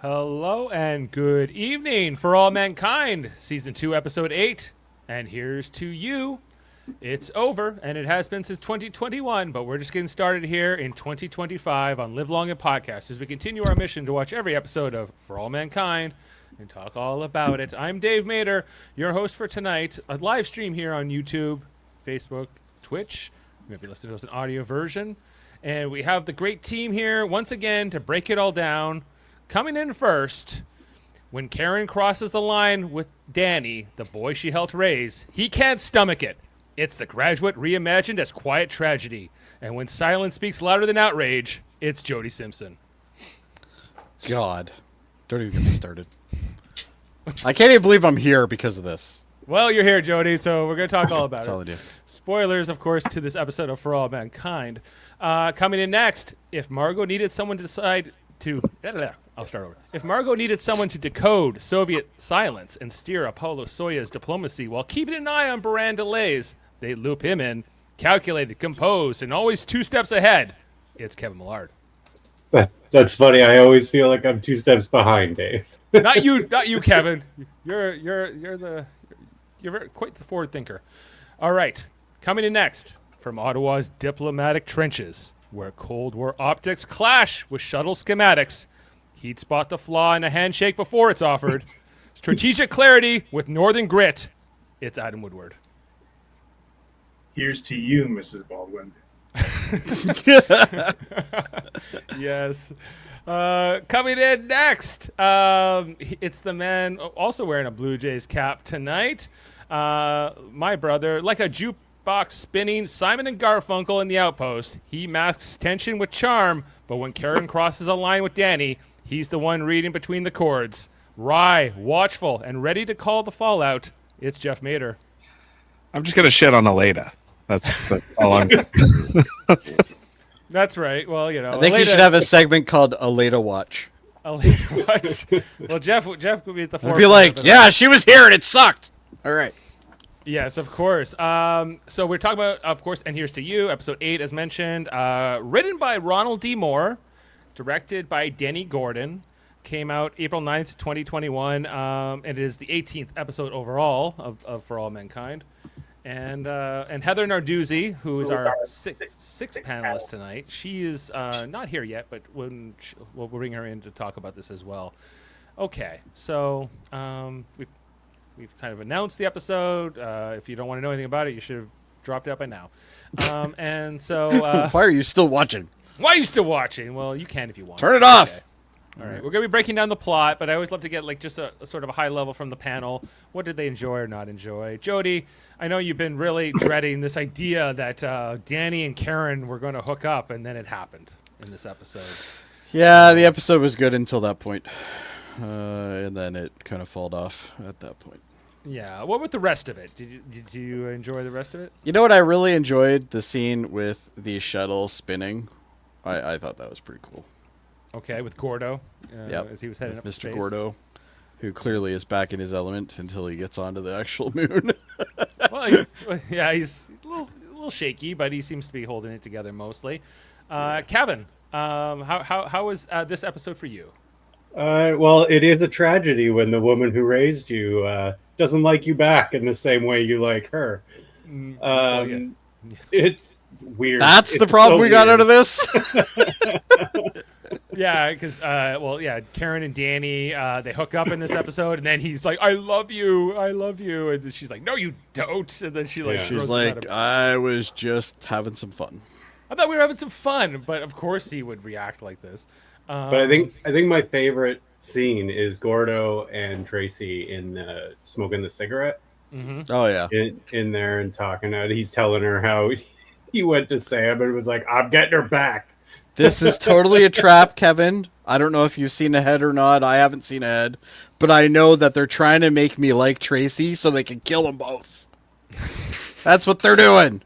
Hello and good evening for all mankind, Season 2, Episode 8. And here's to you. It's over, and it has been since 2021, but we're just getting started here in 2025 on Live Long and Podcast as we continue our mission to watch every episode of For All Mankind and talk all about it. I'm Dave Mader, your host for tonight. A live stream here on YouTube, Facebook, Twitch. Maybe listen to us an audio version. And we have the great team here once again to break it all down. Coming in first, when Karen crosses the line with Danny, the boy she helped raise, he can't stomach it. It's The Graduate reimagined as quiet tragedy. And when silence speaks louder than outrage, it's Jody Simpson. God, don't even get me started. I can't even believe I'm here because of this. Well, you're here, Jody, so we're going to talk all about That's all I it. do. Spoilers, of course, to this episode of For All Mankind. Coming in next, if Margot needed someone to decide to... I'll start over. If Margot needed someone to decode Soviet silence and steer Apollo Soyuz diplomacy while keeping an eye on Buran delays, they loop him in, calculated, composed, and always 2 steps ahead. It's Kevin Millard. That's funny. I always feel like I'm 2 steps behind, Dave. Not you, Kevin. You're quite the forward thinker. All right, coming in next from Ottawa's diplomatic trenches, where Cold War optics clash with shuttle schematics. He'd spot the flaw in a handshake before it's offered. Strategic clarity with northern grit. It's Adam Woodward. Here's to you, Mrs. Baldwin. Yes. Coming in next, it's the man also wearing a Blue Jays cap tonight. My brother, like a jukebox spinning Simon and Garfunkel in The Outpost. He masks tension with charm, but when Karen crosses a line with Danny, he's the one reading between the chords. Wry, watchful, and ready to call the fallout. It's Jeff Mader. I'm just going to shit on Aleda. That's all I'm going to. That's right. Well, you know. I think you should have a segment called Aleda Watch. Aleda Watch. Well, Jeff could be at the I'd forefront. be like, yeah, she was here and it sucked. All right. Yes, of course. So we're talking about, of course, and here's to you, episode 8, as mentioned, written by Ronald D. Moore, directed by Denny Gordon, came out April 9th, 2021, and it is the 18th episode overall of For All Mankind. And Heather Narduzzi, who is our sixth panelist tonight, she is not here yet, but we'll bring her in to talk about this as well. Okay, so we've kind of announced the episode. If you don't want to know anything about it, you should have dropped out by now. And so... Why are you still watching? Why are you still watching? Well, you can if you want. Turn it off. Okay. All right, we're going to be breaking down the plot, but I always love to get like just a sort of a high level from the panel. What did they enjoy or not enjoy? Jody, I know you've been really dreading this idea that Danny and Karen were going to hook up, and then it happened in this episode. Yeah, the episode was good until that point. And then it kind of fell off at that point. Yeah, what with the rest of it? Did you enjoy the rest of it? You know what I really enjoyed? The scene with the shuttle spinning. I thought that was pretty cool. Okay, with Gordo, Yep. as he was heading up to Mr. space. Gordo, who clearly is back in his element until he gets onto the actual moon. Well, he's a little shaky, but he seems to be holding it together mostly. Kevin, how was this episode for you? Well, it is a tragedy when the woman who raised you doesn't like you back in the same way you like her. Well, yeah. It's weird. That's It's the problem so we got weird. out of this. Yeah, because Karen and Danny they hook up in this episode, and then he's like, "I love you," and then she's like, "No, you don't," and then she like, Yeah. throws She's him out like, of- I was just having some fun. I thought we were having some fun, but of course he would react like this. But I think my favorite scene is Gordo and Tracy in smoking the cigarette Oh, yeah. in there and talking. He's telling her how he went to Sam and was like, "I'm getting her back." This is totally a trap, Kevin. I don't know if you've seen Ahead or not. I haven't seen Ahead. But I know that they're trying to make me like Tracy so they can kill them both. That's what they're doing.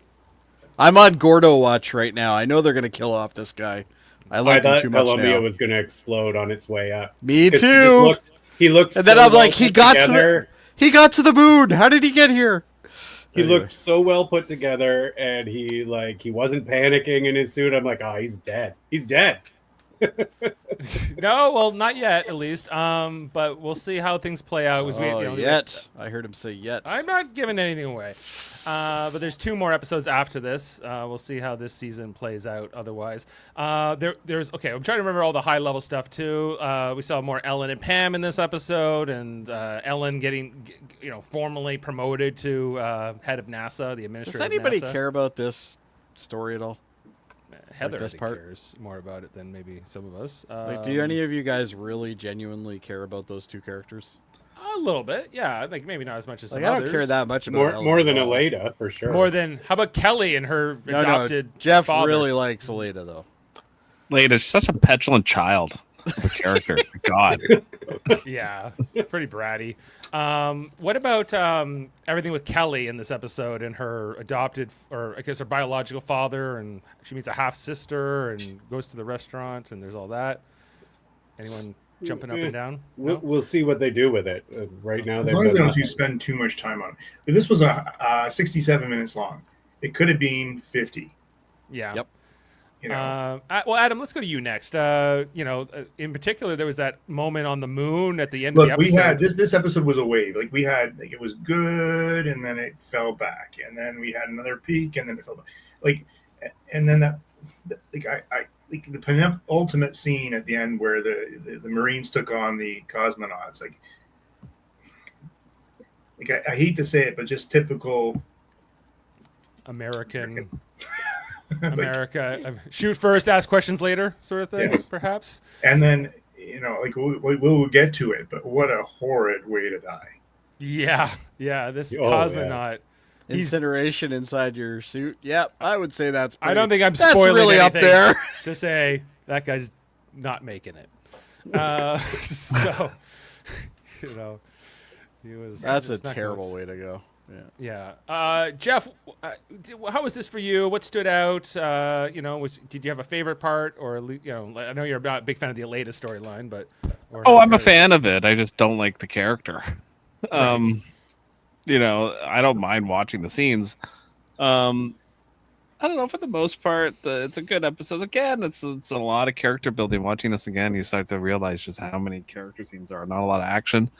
I'm on Gordo watch right now. I know they're going to kill off this guy. I like him thought too much Columbia now. was going to explode on its way up. Me 'Cause too. He looked And then so I'm like, well he put got together. He got to the moon. How did he get here? He Anyway. looked so well put together, and he wasn't panicking in his suit. I'm like, oh, he's dead. He's dead. No, well, not yet, at least. But we'll see how things play out. Yet. I heard him say yet. I'm not giving anything away. But there's 2 more episodes after this. We'll see how this season plays out otherwise. There's okay, I'm trying to remember all the high-level stuff, too. We saw more Ellen and Pam in this episode, and Ellen getting, formally promoted to head of NASA, the administrator Does anybody of NASA. care about this story at all? Heather this I think, part? cares more about it than maybe some of us. Do any of you guys really genuinely care about those 2 characters? A little bit, yeah. I think maybe not as much as some I don't others. care that much about Ellen More at than all. Aleda, for sure. More than how about Kelly and her adopted Jeff father? really likes Aleda, though. Lada's such a petulant child of a character. God. Yeah, pretty bratty. What about everything with Kelly in this episode and her adopted, or I guess her biological father, and she meets a half sister and goes to the restaurant, and there's all that. Anyone jumping up and down? No? We'll see what they do with it. Right now, As long as they don't spend too much time on it. If this was 67 minutes long, it could have been 50. Yeah. Yep. Well, Adam, let's go to you next. In particular, there was that moment on the moon at the end Look, of the episode. we had this episode was a wave. Like we had, like it was good, and then it fell back, and then we had another peak, and then it fell back. Like, and then the penultimate scene at the end where the Marines took on the cosmonauts. Like I hate to say it, but just typical American. America, shoot first, ask questions later, sort of thing, Yes. perhaps. And then we'll get to it, but what a horrid way to die. Yeah, this Oh, cosmonaut. Incineration inside your suit. Yep, I would say that's pretty, I don't think I'm that's spoiling really up anything there. to say that guy's not making it. So, he was. That's a it's not terrible good. way to go. Yeah. Jeff, how was this for you? What stood out? Did you have a favorite part, or I know you're not a big fan of the Aleda storyline, but. I'm a fan of it. I just don't like the character. Right. I don't mind watching the scenes. I don't know. For the most part, it's a good episode. Again, it's a lot of character building. Watching this again, you start to realize just how many character scenes there are. Not a lot of action.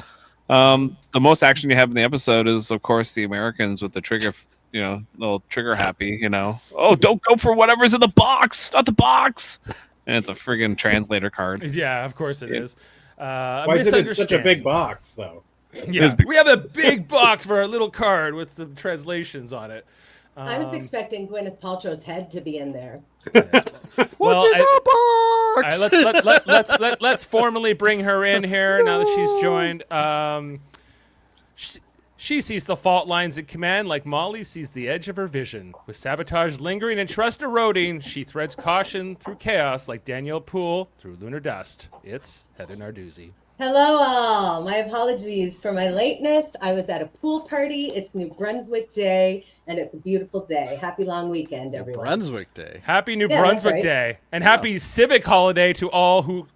The most action you have in the episode is, of course, the Americans with the trigger, little trigger happy, Oh, don't go for whatever's in the box, not the box. And it's a friggin' translator card. Yeah, of course it is. Why is it in such a big box, though? Yeah, we have a big box for our little card with some translations on it. I was expecting Gwyneth Paltrow's head to be in there. Yes, well, What's in the box? let's formally bring her in here now that she's joined. She sees the fault lines in command like Molly sees the edge of her vision. With sabotage lingering and trust eroding, she threads caution through chaos like Danielle Poole through lunar dust. It's Heather Narduzzi. Hello, all. My apologies for my lateness. I was at a pool party. It's New Brunswick Day, and it's a beautiful day. Happy long weekend, everyone. Brunswick Day. Happy New Yeah, Brunswick that's right. Day. And happy civic holiday to all who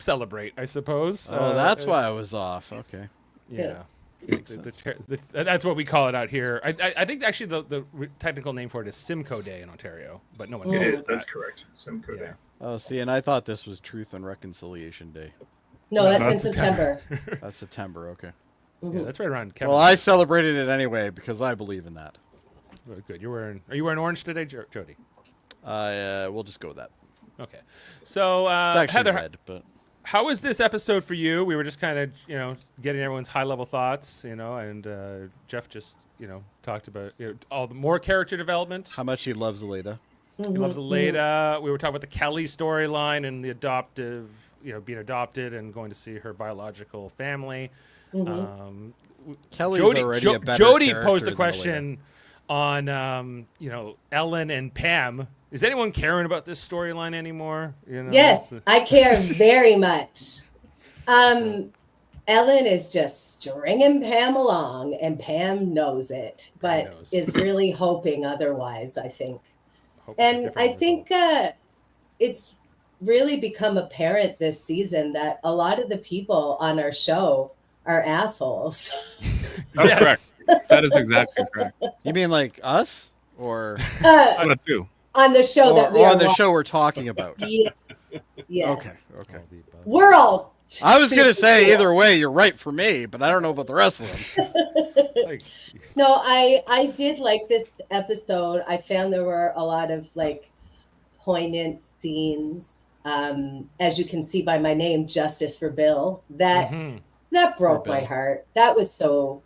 celebrate, I suppose. Oh, that's why I was off. Okay. Yeah. Makes sense. That's what we call it out here. I think actually the technical name for it is Simcoe Day in Ontario, but no one It knows is. that. That's correct. Simcoe Day. Yeah. Oh, see, and I thought this was Truth and Reconciliation Day. No, No, that's in that's September. That's September. Okay. Yeah, that's right around Kevin. Well, I celebrated it anyway because I believe in that. Very good. Are you wearing orange today, Jody? We'll just go with that. Okay. So It's actually Heather, red, but how was this episode for you? We were just kind of getting everyone's high level thoughts, and Jeff just talked about all the more character development. how much he loves Aleda. He loves Aleda. We were talking about the Kelly storyline and the adoptive, being adopted and going to see her biological family. Kelly's Jody, already a better Jody character posed a than question on, Ellen and Pam. Is anyone caring about this storyline anymore? Yes, I care very much. Ellen is just stringing Pam along, and Pam knows it, but knows. is really hoping otherwise, I think. Hope for a And different I think it's really become apparent this season that a lot of the people on our show are assholes. That's Yes. correct. That is exactly correct. You mean like us, or I would too. On the show that we or are on the watching. show we're talking about? Yeah. Yes. Okay. All the above. We're all. I was gonna say either way, you're right for me, but I don't know about the rest of them. Like, No, I did like this episode. I found there were a lot of like poignant scenes. As you can see by my name, Justice for Bill. That broke my Bill. heart. That was so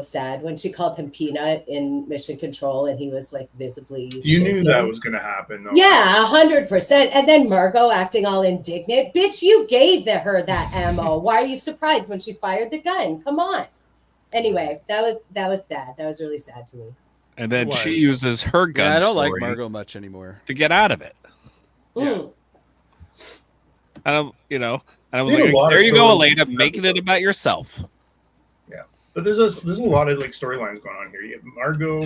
sad when she called him Peanut in Mission Control, and he was like visibly. You knew shaken. that was going to happen, though. Yeah, 100%. And then Margot acting all indignant. Bitch, you gave her that ammo. Why are you surprised when she fired the gun? Come on. Anyway, that was sad. That was really sad to me. And then It she was. uses her gun Yeah, I don't like story Margot much anymore. to get out of it. Mm. And I was There's like, a lot there of you go, stories Elena, in making this it about yourself. But there's a lot of like storylines going on here. You have Margot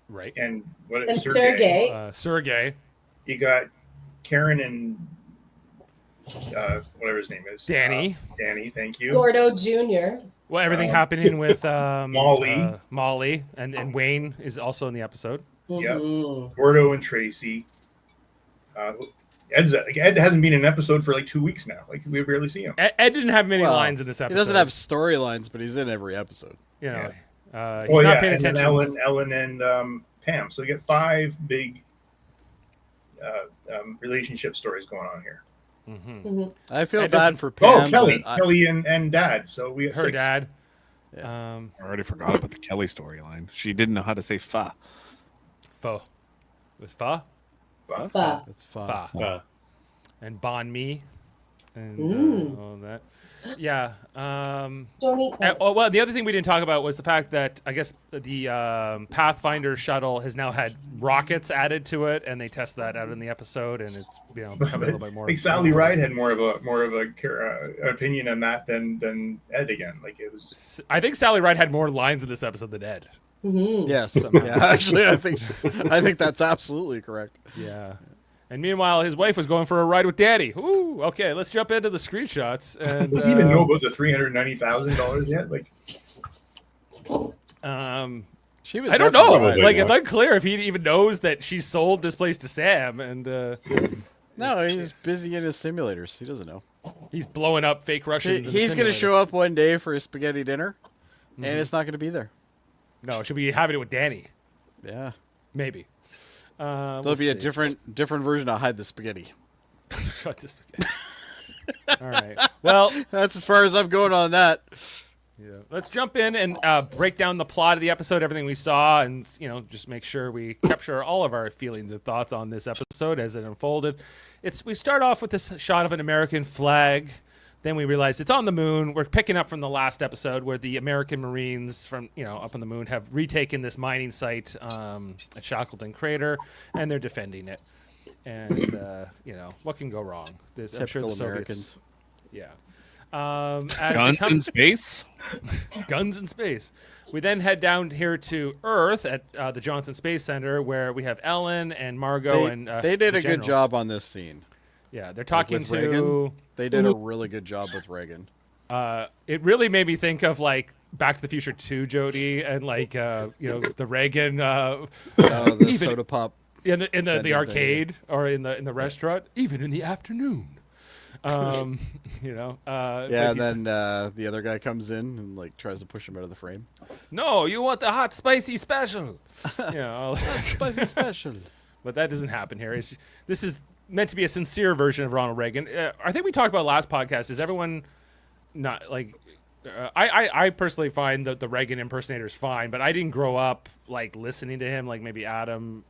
right. and And Sergey. Sergey. You got Karen and whatever his name is. Danny. Danny, thank you. Gordo Jr. Well, everything happening with Molly. Molly, and Wayne is also in the episode. Mhm. Gordo and Tracy. Ed hasn't been in an episode for like 2 weeks now. Like we barely see him. Ed didn't have many Well, lines in this episode. He doesn't have storylines, but he's in every episode. You know, Oh he's not yeah, paying and then attention. Ellen and Pam. So you get 5 big relationship stories going on here. Mhm. I feel Ed bad doesn't- for Pam. Kelly, but Kelly and Dad. So we got Her 6. dad. Yeah. I already forgot about the Kelly storyline. She didn't know how to say fa. Pho. It was Pho? Fuck. It's fun. Pho. And Bon Mi. And all that. Yeah. Don't eat that. Well, the other thing we didn't talk about was the fact that I guess the Pathfinder shuttle has now had rockets added to it, and they test that out in the episode, and it's becoming a little bit more. Like Sally Ride had more of a opinion on that than Ed again. Like it was. I think Sally Ride had more lines in this episode than Ed. Mhm. Yes, yeah, actually, I think that's absolutely correct. Yeah. And meanwhile, his wife was going for a ride with Daddy. Ooh, okay, let's jump into the screenshots. And Does he even know about the $390,000 yet? Like, She was I don't know. definitely Like, right. it's unclear if he even knows that she sold this place to Sam, and No, he's busy in his simulators. He doesn't know. he's blowing up fake Russians. in the He's going to simulator. show up one day for a spaghetti dinner, and it's not going to be there. No, she'll be having it with Danny. Yeah, Maybe. there'll be a different version of Hide the Spaghetti. Shut this. All right. Well, That's as far as I'm going on that. yeah. Let's jump in and break down the plot of the episode, everything we saw, and just make sure we capture all of our feelings and thoughts on this episode as it unfolded. We start off with this shot of an American flag. Then we realize it's on the moon. We're picking up from the last episode where the American Marines from up on the moon have retaken this mining site at Shackleton Crater, and they're defending it. And what can go wrong? I'm sure Typical the Soviets. Americans. Yeah. As we Guns come- in space? Guns in space. We then head down here to Earth at the Johnson Space Center, where we have Ellen and Margot and They did the a good general. job on this scene. Yeah, they're talking with to. Reagan. They did a really good job with Reagan. It really made me think of like Back to the Future 2, Jody, and like the Reagan The even- soda pop. in the Vendor arcade or in the restaurant, even in the afternoon. Yeah, but and he's- then the other guy comes in and like tries to push him out of the frame. no, you want the hot spicy special. Spicy special. But that doesn't happen here. This is meant to be a sincere version of Ronald Reagan. I think we talked about last podcast. Is everyone not like? I personally find the Reagan impersonator is fine, but I didn't grow up like listening to him like maybe Adam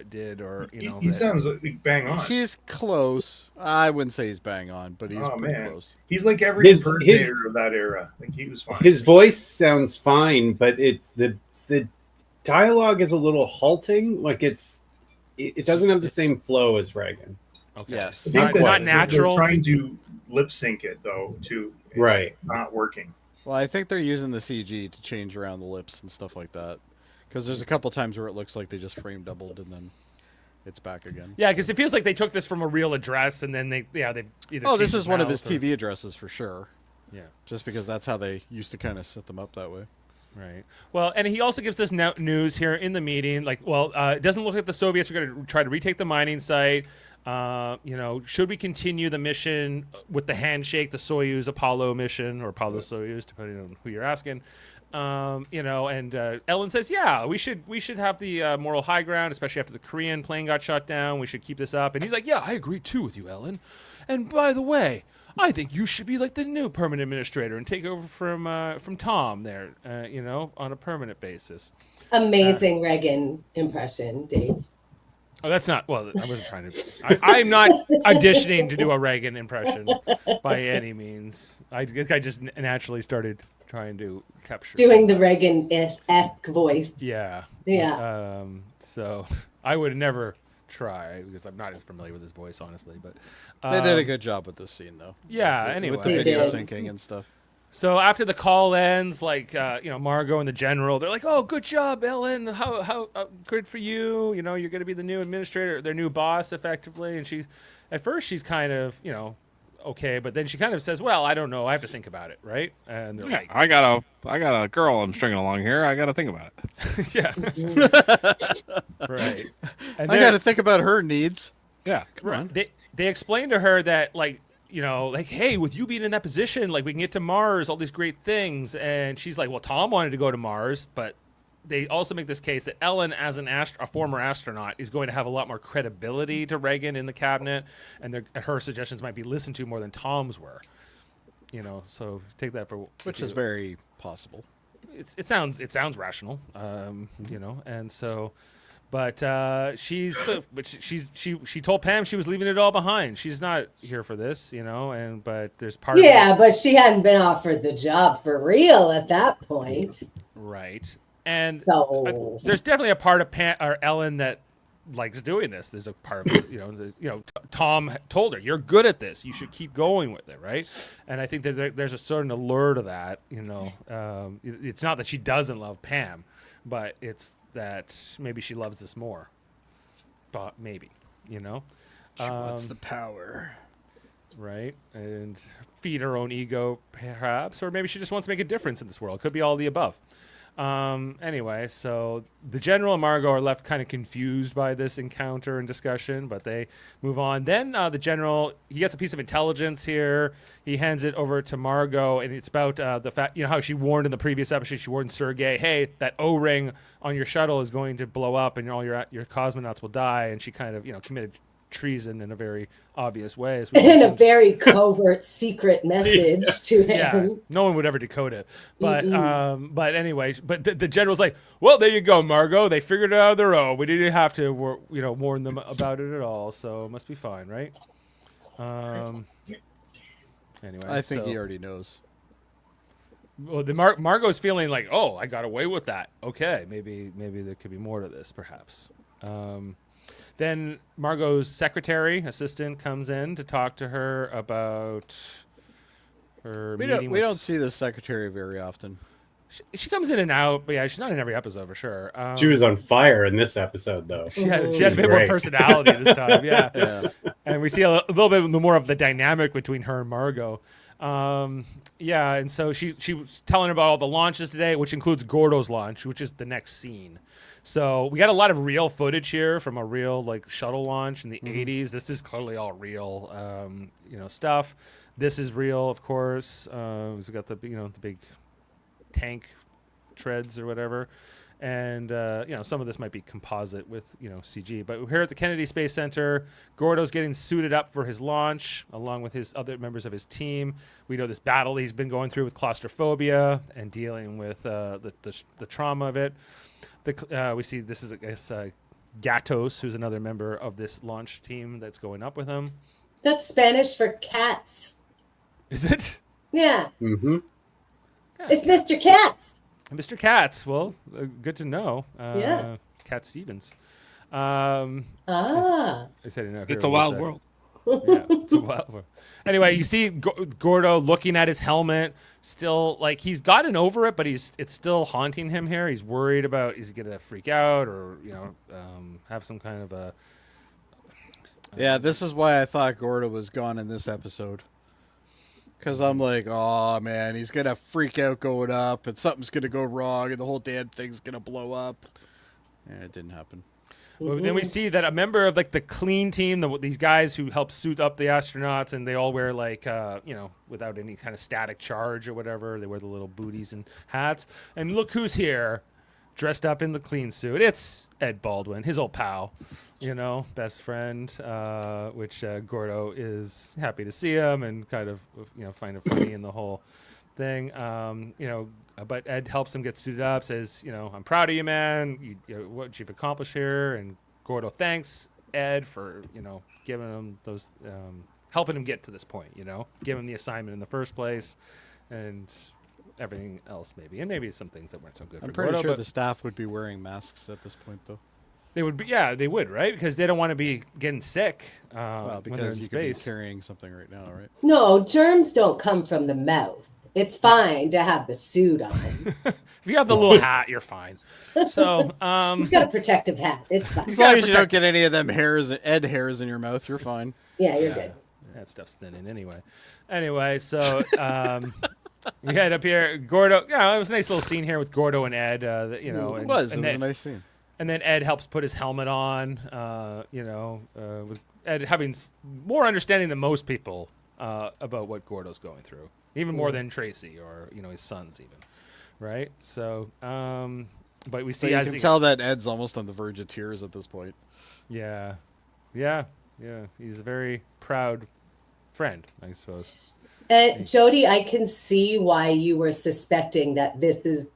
did, or he that- sounds like bang on. He's close. I wouldn't say he's bang on, but he's Oh, pretty man. close. He's like every His- impersonator of that era. Like he was fine. His voice sounds fine, but it's the dialogue is a little halting. Like it doesn't have the same flow as Reagan. Okay. Yes. I think Not, that not they're natural. trying to lip sync it though, to Right. not working. Well, I think they're using the CG to change around the lips and stuff like that. Because there's a couple times where it looks like they just frame doubled and then it's back again. Yeah, because it feels like they took this from a real address and then they either. Oh, this changed is one of his mouth or- TV addresses for sure. Yeah. Just because that's how they used to kind of set them up that way. Right. Well, and he also gives this news here in the meeting. Like, it doesn't look like the Soviets are going to try to retake the mining site. Should we continue the mission with the handshake, the Soyuz Apollo mission, or Apollo Soyuz, depending on who you're asking? And Ellen says, yeah, we should have the moral high ground, especially after the Korean plane got shot down. We should keep this up. And he's like, yeah, I agree too with you, Ellen. And by the way, I think you should be like the new permanent administrator and take over from Tom there, on a permanent basis. Amazing Reagan impression, Dave. Oh, that's not. Well, I wasn't trying to. I'm not auditioning to do a Reagan impression by any means. I just naturally started trying to capture doing the Reagan-esque voice. Yeah. Yeah. So I would never try because I'm not as familiar with his voice, honestly. But They did a good job with this scene, though. Yeah. With Anyway, the They video did. syncing and stuff. So after the call ends, Margot and the general, they're like, "Oh, good job, Ellen. How good for you. You're going to be the new administrator, their new boss, effectively." And at first she's kind of, okay, but then she kind of says, "Well, I don't know. I have to think about it, right?" And they're like, I got a girl I'm stringing along here. I got to think about it. "Yeah, right." And I got to think about her needs. Yeah. Come on. They explained to her that hey, with you being in that position, we can get to Mars, all these great things. And she's like, well, Tom wanted to go to Mars, but they also make this case that Ellen, as a former astronaut, is going to have a lot more credibility to Reagan in the cabinet, and her suggestions might be listened to more than Tom's were. So take that for Which is very possible. it sounds rational, and so. But she told Pam she was leaving it all behind. She's not here for this, but there's part of Yeah, but she hadn't been offered the job for real at that point. right. And So there's definitely a part of Pam or Ellen that likes doing this. There's a part of Tom told her, "You're good at this. You should keep going with it," right? And I think that there's a certain allure to that. It's not that she doesn't love Pam, but it's that maybe she loves this more. But maybe, She wants the power. right? And feed her own ego, perhaps, or maybe she just wants to make a difference in this world. Could be all the above. Anyway, so the general and Margot are left kind of confused by this encounter and discussion, but they move on. Then the general, he gets a piece of intelligence here. He hands it over to Margot, and it's about the fact, how she warned in the previous episode, she warned Sergei, hey, that O-ring on your shuttle is going to blow up and all your cosmonauts will die. And she kind of, committed treason in a very obvious way. As we in a mentioned. very covert secret message to him. Yeah, no one would ever decode it. But but anyway, but the general's like, well, there you go, Margot. They figured it out on their own. We didn't have to, warn them about it at all. So it must be fine, right? Anyway, I think he already knows. Well, Margot's feeling like, oh, I got away with that. Okay, maybe there could be more to this, perhaps. Then Margot's assistant comes in to talk to her about her meeting. We don't see the secretary very often. She comes in and out, but yeah, she's not in every episode for sure. She was on fire in this episode, though. She had a bit more great. personality this time, yeah. Yeah. And we see a little bit more of the dynamic between her and Margot. Yeah, and so she was telling about all the launches today, which includes Gordo's launch, which is the next scene. So we got a lot of real footage here from a real shuttle launch in the 80s. This is clearly all real, stuff. This is real, of course. We got the big tank treads or whatever. And, some of this might be composite with, CG. But here at the Kennedy Space Center, Gordo's getting suited up for his launch, along with his other members of his team. We know this battle he's been going through with claustrophobia and dealing with the trauma of it. We see this is, I guess, Gatos, who's another member of this launch team that's going up with him. That's Spanish for cats. Is it? Yeah. Mm-hmm. Yeah, It's Mr. Katz. Mr. Katz. Well, good to know. Yeah. Cat Stevens. Ah. I said it. It's a wild world. Yeah, it's a wild world. Anyway, you see Gordo looking at his helmet, still he's gotten over it, but it's still haunting him here. He's worried about is he gonna freak out or have some kind of a. Yeah, this is why I thought Gordo was gone in this episode. Because I'm like, oh man, he's gonna freak out going up, and something's gonna go wrong, and the whole damn thing's gonna blow up. And it didn't happen. Well, then we see that a member of like the clean team, these guys who help suit up the astronauts, and they all wear like, without any kind of static charge or whatever. They wear the little booties and hats. And look who's here, dressed up in the clean suit. It's Ed Baldwin, his old pal, best friend, which Gordo is happy to see him and kind of, find it funny in the whole thing. But Ed helps him get suited up, says, I'm proud of you, man. What you've accomplished here. And Gordo thanks Ed for, giving him those, helping him get to this point, give him the assignment in the first place and everything else maybe. And maybe some things that weren't so good for Gordo. I'm pretty sure the staff would be wearing masks at this point, though. They would be, they would, right? Because they don't want to be getting sick Well, when they're in because you space. could be carrying something right now, right? No, germs don't come from the mouth. It's fine to have the suit on. If you have the little hat, you're fine. So, He's got a protective hat. It's fine. As long as you don't get any of them Ed hairs in your mouth, you're fine. Yeah, you're good. That stuff's thinning anyway. Anyway, so we head up here. Gordo, it was a nice little scene here with Gordo and Ed. It was a nice scene. And then Ed helps put his helmet on. With Ed having more understanding than most people about what Gordo's going through, even more than Tracy or his sons even, right? So, but we see You as can tell that Ed's almost on the verge of tears at this point. Yeah. He's a very proud friend, I suppose. Jody, I can see why you were suspecting that this is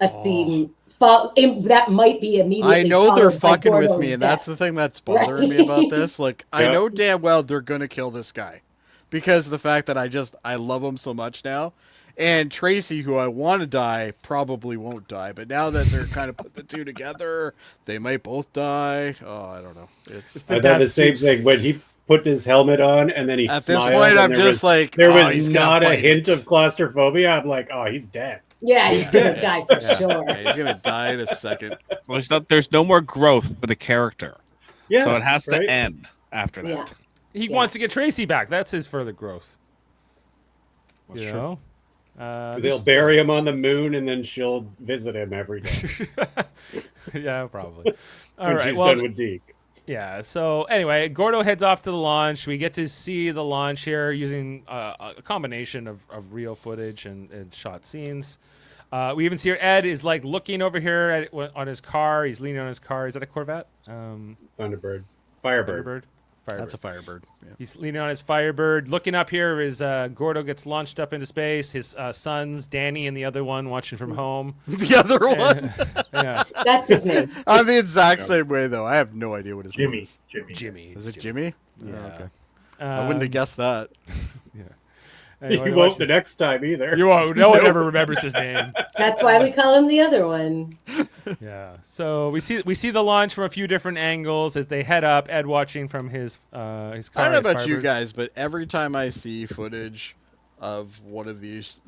a scene that might be immediately. I know they're fucking with Gordo's me, and death. that's the thing that's bothering me about this. Like, I know damn well they're gonna kill this guy because of the fact that I love him so much now. And Tracy, who I want to die, probably won't die. But now that they're kind of put the two together, they might both die. Oh, I don't know. I thought the same thing when he put his helmet on and then he At smiled. this point, I'm there just was, like, there oh, was he's not gonna a bite hint it. of claustrophobia. I'm like, oh, he's dead. Yeah, he's gonna die for sure. Yeah, he's gonna die in a second. Well, there's no more growth for the character. Yeah, So it has right? to end after that. Yeah. He wants to get Tracy back. That's his further growth. That's you true. know? They'll bury him on the moon and then she'll visit him every day. Yeah, probably. All when right. she's Well, done with Deke. yeah. So anyway, Gordo heads off to the launch. We get to see the launch here using a combination of real footage and shot scenes. We even see Ed is like looking over here on his car. He's leaning on his car. Is that a Corvette? Thunderbird. Firebird. Firebird. That's a Firebird. Yeah. He's leaning on his Firebird. Looking up here as Gordo gets launched up into space. His sons, Danny and the other one, watching from home. The other one. Yeah. That's his name. I'm the exact same way, though. I have no idea what his name is. Jimmy. Is It's it Jimmy? Yeah. Oh, okay. I wouldn't have guessed that. Anyway, You won't the next time either. You won't. No one ever remembers his name. That's why we call him the other one. Yeah. So we see the launch from a few different angles as they head up. Ed watching from his car. I don't know his about you Firebird. guys, but every time I see footage of one of these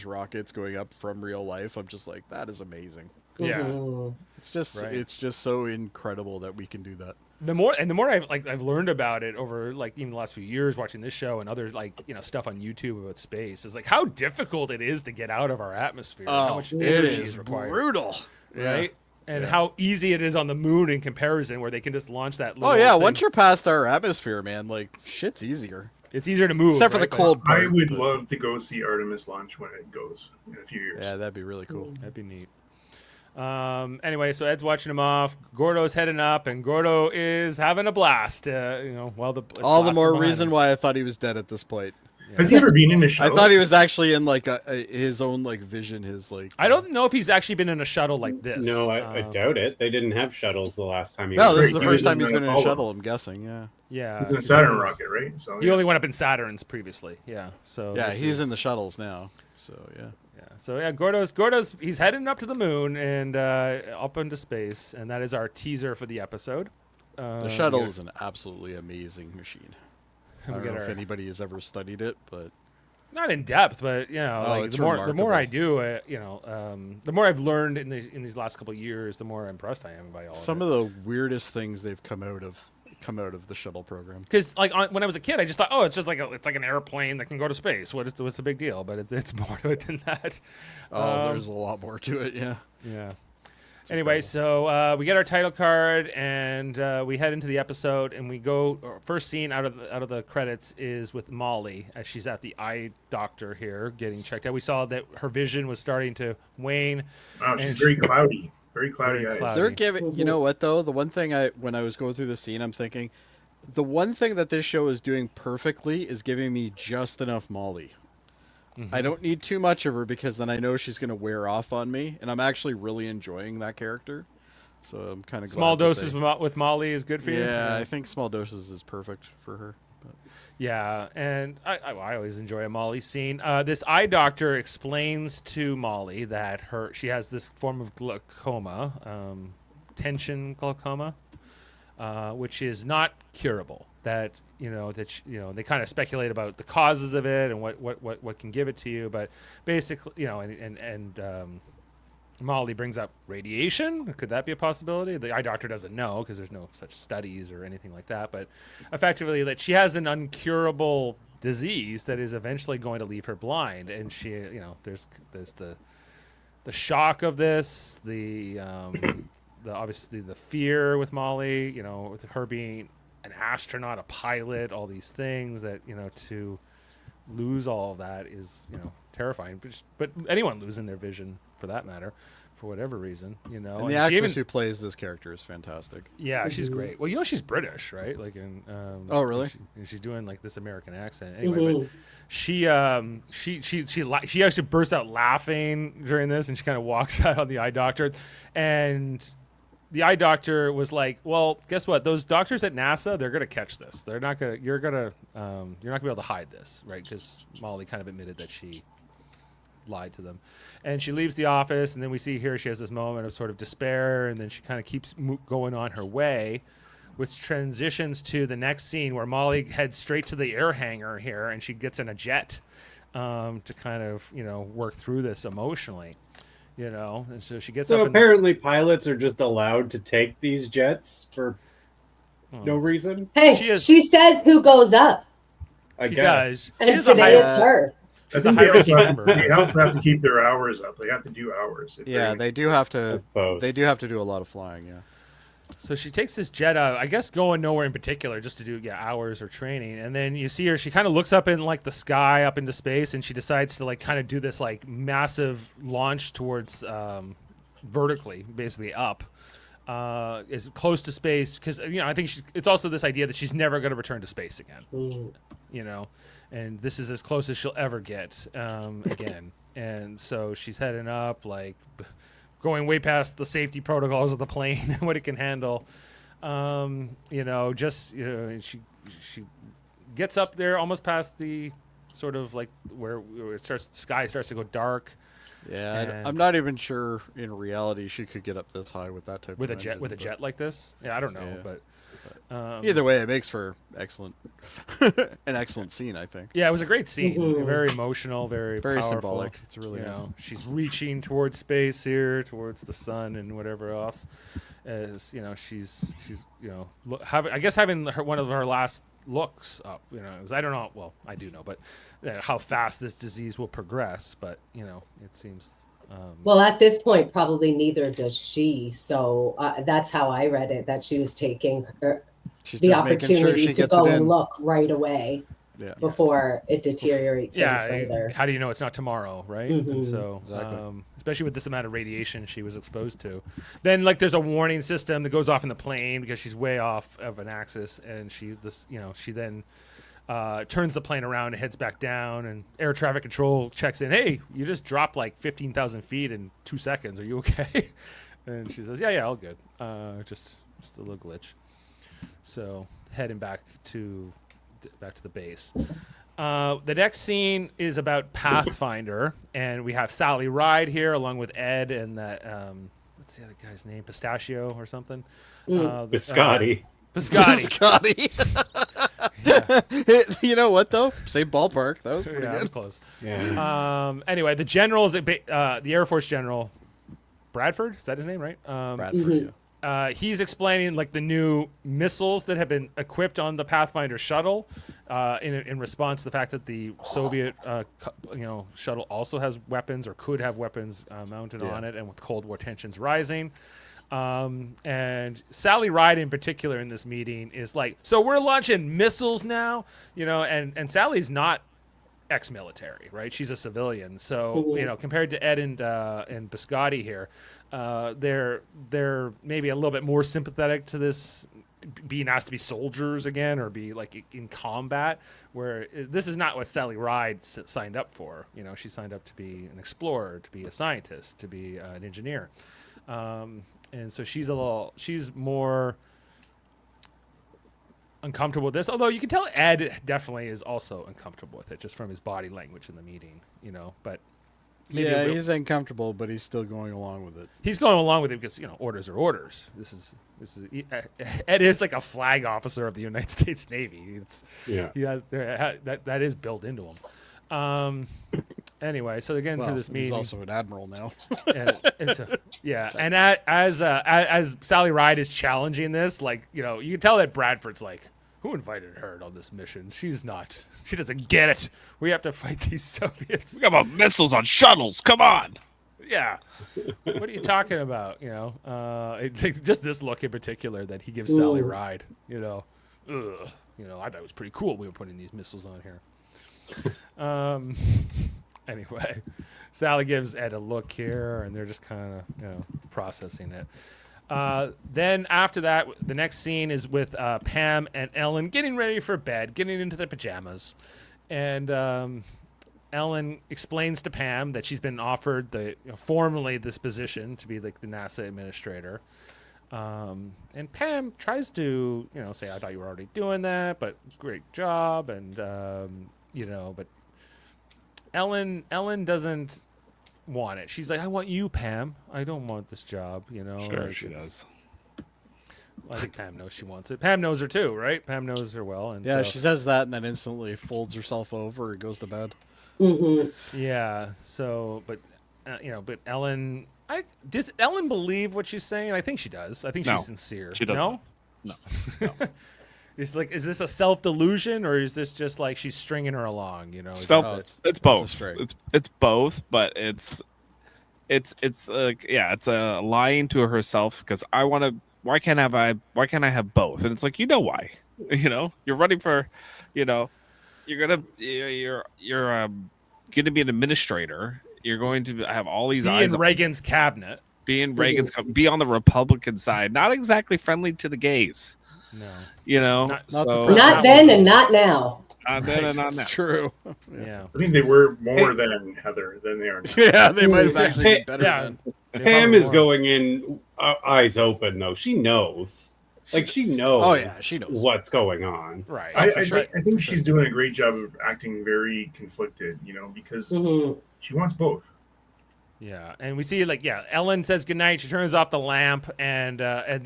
rockets going up from real life, I'm just like, that is amazing. Yeah. Mhm. It's just so incredible that we can do that. The more I've learned about it over like even the last few years watching this show and other stuff on YouTube about space is like how difficult it is to get out of our atmosphere. And how much it energy is required. brutal. Right? And how easy it is on the moon in comparison where they can just launch that little Oh yeah, thing. once you're past our atmosphere, man, like shit's easier. It's easier to move. Except for the right? But cold part. I would but- love to go see Artemis launch when it goes in a few years. Yeah, that'd be really cool. That'd be neat. Anyway, so Ed's watching him off. Gordo's heading up, and Gordo is having a blast. While it's All the blasting more behind reason him. why I thought he was dead at this point. Has he ever been in a I shuttle? thought he was actually in like his own like vision. His like. I don't know if he's actually been in a shuttle like this. No, I doubt it. They didn't have shuttles the last time he No, was this is the He first was time he's in been in a Apollo. shuttle. I'm guessing. Yeah. Yeah. He's in a Saturn rocket, right? So He only went up in Saturns previously. Yeah. So Yeah, this he's is- in the shuttles now. So yeah. Yeah. So yeah, Gordo's he's heading up to the moon and up into space, and that is our teaser for the episode. The shuttle is an absolutely amazing machine. I we don't get know if our- anybody has ever studied it, but Not in depth, but it's the more I remarkable. do, the more I've learned in these last couple of years, the more impressed I am by all some of it. of the weirdest things they've come out of the shuttle program. Because when I was a kid, I just thought, oh, it's just like it's like an airplane that can go to space. What's the big deal? But it's more to it than that. Oh, there's a lot more to it. Yeah. Yeah. Anyway, so we get our title card and we head into the episode, and we go. First scene out of the credits is with Molly as she's at the eye doctor here getting checked out. We saw that her vision was starting to wane. Wow, she's very cloudy. Very cloudy Very eyes. cloudy. They're giving. You know what though? The one thing when I was going through the scene, I'm thinking, the one thing that this show is doing perfectly is giving me just enough Molly. I don't need too much of her because then I know she's going to wear off on me, and I'm actually really enjoying that character. So I'm kind of Small doses with Molly is good for you. Yeah, I think small doses is perfect for her. But. Yeah, and I always enjoy a Molly scene. This eye doctor explains to Molly that she has this form of glaucoma, tension glaucoma, which is not curable. That they kind of speculate about the causes of it and what can give it to you, but basically, and Molly brings up radiation. Could that be a possibility? The eye doctor doesn't know because there's no such studies or anything like that, but effectively that she has an uncurable disease that is eventually going to leave her blind, and she, there's the shock of this, the obviously the fear with Molly, with her being an astronaut, a pilot, all these things that, to lose all of that is, terrifying. But anyone losing their vision, for that matter, for whatever reason, And the actress who plays this character is fantastic. Yeah, she's great. Well, she's British, right? Like in oh, really? She's doing like this American accent. Anyway, but she actually bursts out laughing during this, and she kind of walks out on the eye doctor, and the eye doctor was like, "Well, guess what? Those doctors at NASA, they're gonna catch this. They're not gonna. You're not gonna be able to hide this, right?" Because Molly kind of admitted that she lied to them, and she leaves the office. And then we see here she has this moment of sort of despair, and then she kind of keeps going on her way, which transitions to the next scene where Molly heads straight to the air hangar here, and she gets in a jet to kind of work through this emotionally. And so she gets up. So apparently, pilots are just allowed to take these jets for no reason. Hey, she says who goes up. She does. And today it's her. That's a hierarchy member. They also have to keep their hours up. They have to do hours. Yeah, they do have to. They do have to do a lot of flying. Yeah. So she takes this jet out, I guess going nowhere in particular, just to do hours or training. And then you see her, she kind of looks up in like the sky, up into space, and she decides to like kind of do this like massive launch towards vertically, basically up, as close to space. Because I think it's also this idea that she's never going to return to space again. And this is as close as she'll ever get again. And so she's heading up like. Going way past the safety protocols of the plane and what it can handle, she gets up there almost past the sort of like where the sky starts to go dark. Yeah, I'm not even sure in reality she could get up this high with that type with of jet jet like this. Yeah, I don't know, but either way, it makes for an excellent scene, I think. Yeah, it was a great scene. Very emotional, very powerful. Symbolic. It's really nice. She's reaching towards space here, towards the sun and whatever else. As she's having one of her last looks up. I don't know. Well, I do know, but how fast this disease will progress. But it seems. Well, at this point, probably neither does she. So that's how I read it, that she was taking the opportunity to go and look right away before it deteriorates any further. How do you know it's not tomorrow, right? Mm-hmm. And so, exactly. Especially with this amount of radiation she was exposed to. Then, there's a warning system that goes off in the plane because she's way off of an axis, and she then turns the plane around and heads back down, and air traffic control checks in. Hey, you just dropped like 15,000 feet in 2 seconds. Are you okay? And she says, yeah, all good. Just a little glitch. So heading back to the base. The next scene is about Pathfinder, and we have Sally Ride here along with Ed and that what's the other guy's name? Pistachio or something? Biscotti. Biscotti. You know what though? Same ballpark. That was pretty good. That was close. Yeah. Anyway, the general is the Air Force general, Bradford. Is that his name, right? Bradford. he's explaining like the new missiles that have been equipped on the Pathfinder shuttle, in response to the fact that the Soviet, shuttle also has weapons or could have weapons mounted on it, and with Cold War tensions rising. And Sally Ride in particular in this meeting is like, so we're launching missiles now, and Sally's not ex-military, right? She's a civilian. So, compared to Ed and Biscotti here, they're maybe a little bit more sympathetic to this being asked to be soldiers again or be like in combat, where this is not what Sally Ride signed up for. She signed up to be an explorer, to be a scientist, to be an engineer. And so she's more uncomfortable with this, although you can tell Ed definitely is also uncomfortable with it just from his body language in the meeting, but maybe he's uncomfortable, but he's still going along with it. He's going along with it because orders are orders. This is Ed is like a flag officer of the United States Navy. That is built into him. Anyway, so they're getting through this meeting. He's also an admiral now. and so, and as Sally Ride is challenging this, like you can tell that Bradford's like, who invited her on this mission? She doesn't get it. We have to fight these Soviets. We got about missiles on shuttles. Come on. Yeah. What are you talking about? Just this look in particular that he gives Sally Ride. I thought it was pretty cool we were putting these missiles on here. Anyway, Sally gives Ed a look here, and they're just kind of, processing it. Then after that, the next scene is with Pam and Ellen getting ready for bed, getting into their pajamas. And Ellen explains to Pam that she's been offered formally this position to be like the NASA administrator. And Pam tries to, say, I thought you were already doing that, but great job. And, but Ellen doesn't want it. She's like, I want you, Pam. I don't want this job, Sure, she does. I think Pam knows she wants it. Pam knows her too, right? Pam knows her well. And she says that and then instantly folds herself over and goes to bed. Mm-hmm. Yeah. So, but Ellen, does Ellen believe what she's saying? I think she does. I think she's sincere. She doesn't. No. It's like, is this a self-delusion or is this just like she's stringing her along? It's both. It's both, but it's a lying to herself because why can't I have both? And it's like, why? You're running for, you're gonna be an administrator. You're going to have all these eyes in Reagan's cabinet. Be on the Republican side, not exactly friendly to the gays. No, not then and not now. Not then and not now. True. Yeah. I think they were more than Heather than they are now. Yeah, they might have actually been better than. Pam is going in eyes open though. She knows. She knows. Oh yeah, she knows what's going on. Right. I think she's doing a great job of acting very conflicted. Because she wants both. Yeah, and we see Ellen says goodnight. She turns off the lamp, and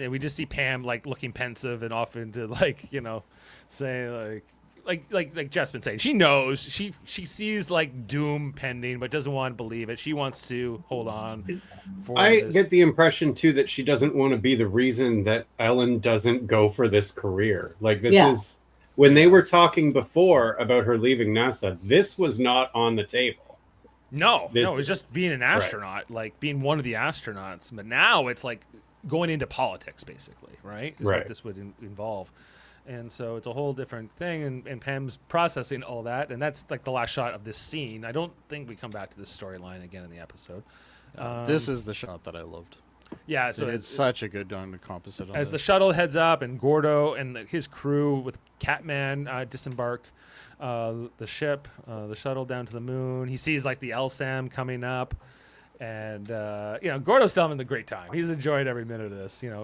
we just see Pam looking pensive and off into saying like Jeff's been saying. She knows she sees doom pending, but doesn't want to believe it. She wants to hold on. I get the impression too that she doesn't want to be the reason that Ellen doesn't go for this career. Is when they were talking before about her leaving NASA. This was not on the table. No, it was just being an astronaut, being one of the astronauts. But now it's going into politics, basically, right? Is what this would involve. And so it's a whole different thing. And Pam's processing all that. And that's the last shot of this scene. I don't think we come back to this storyline again in the episode. This is the shot that I loved. Yeah, so it's such a good composite on as this. the shuttle heads up and Gordo and his crew with Catman disembark the shuttle down to the moon. He sees the LSAM coming up, and Gordo's still having the great time. He's enjoyed every minute of this. It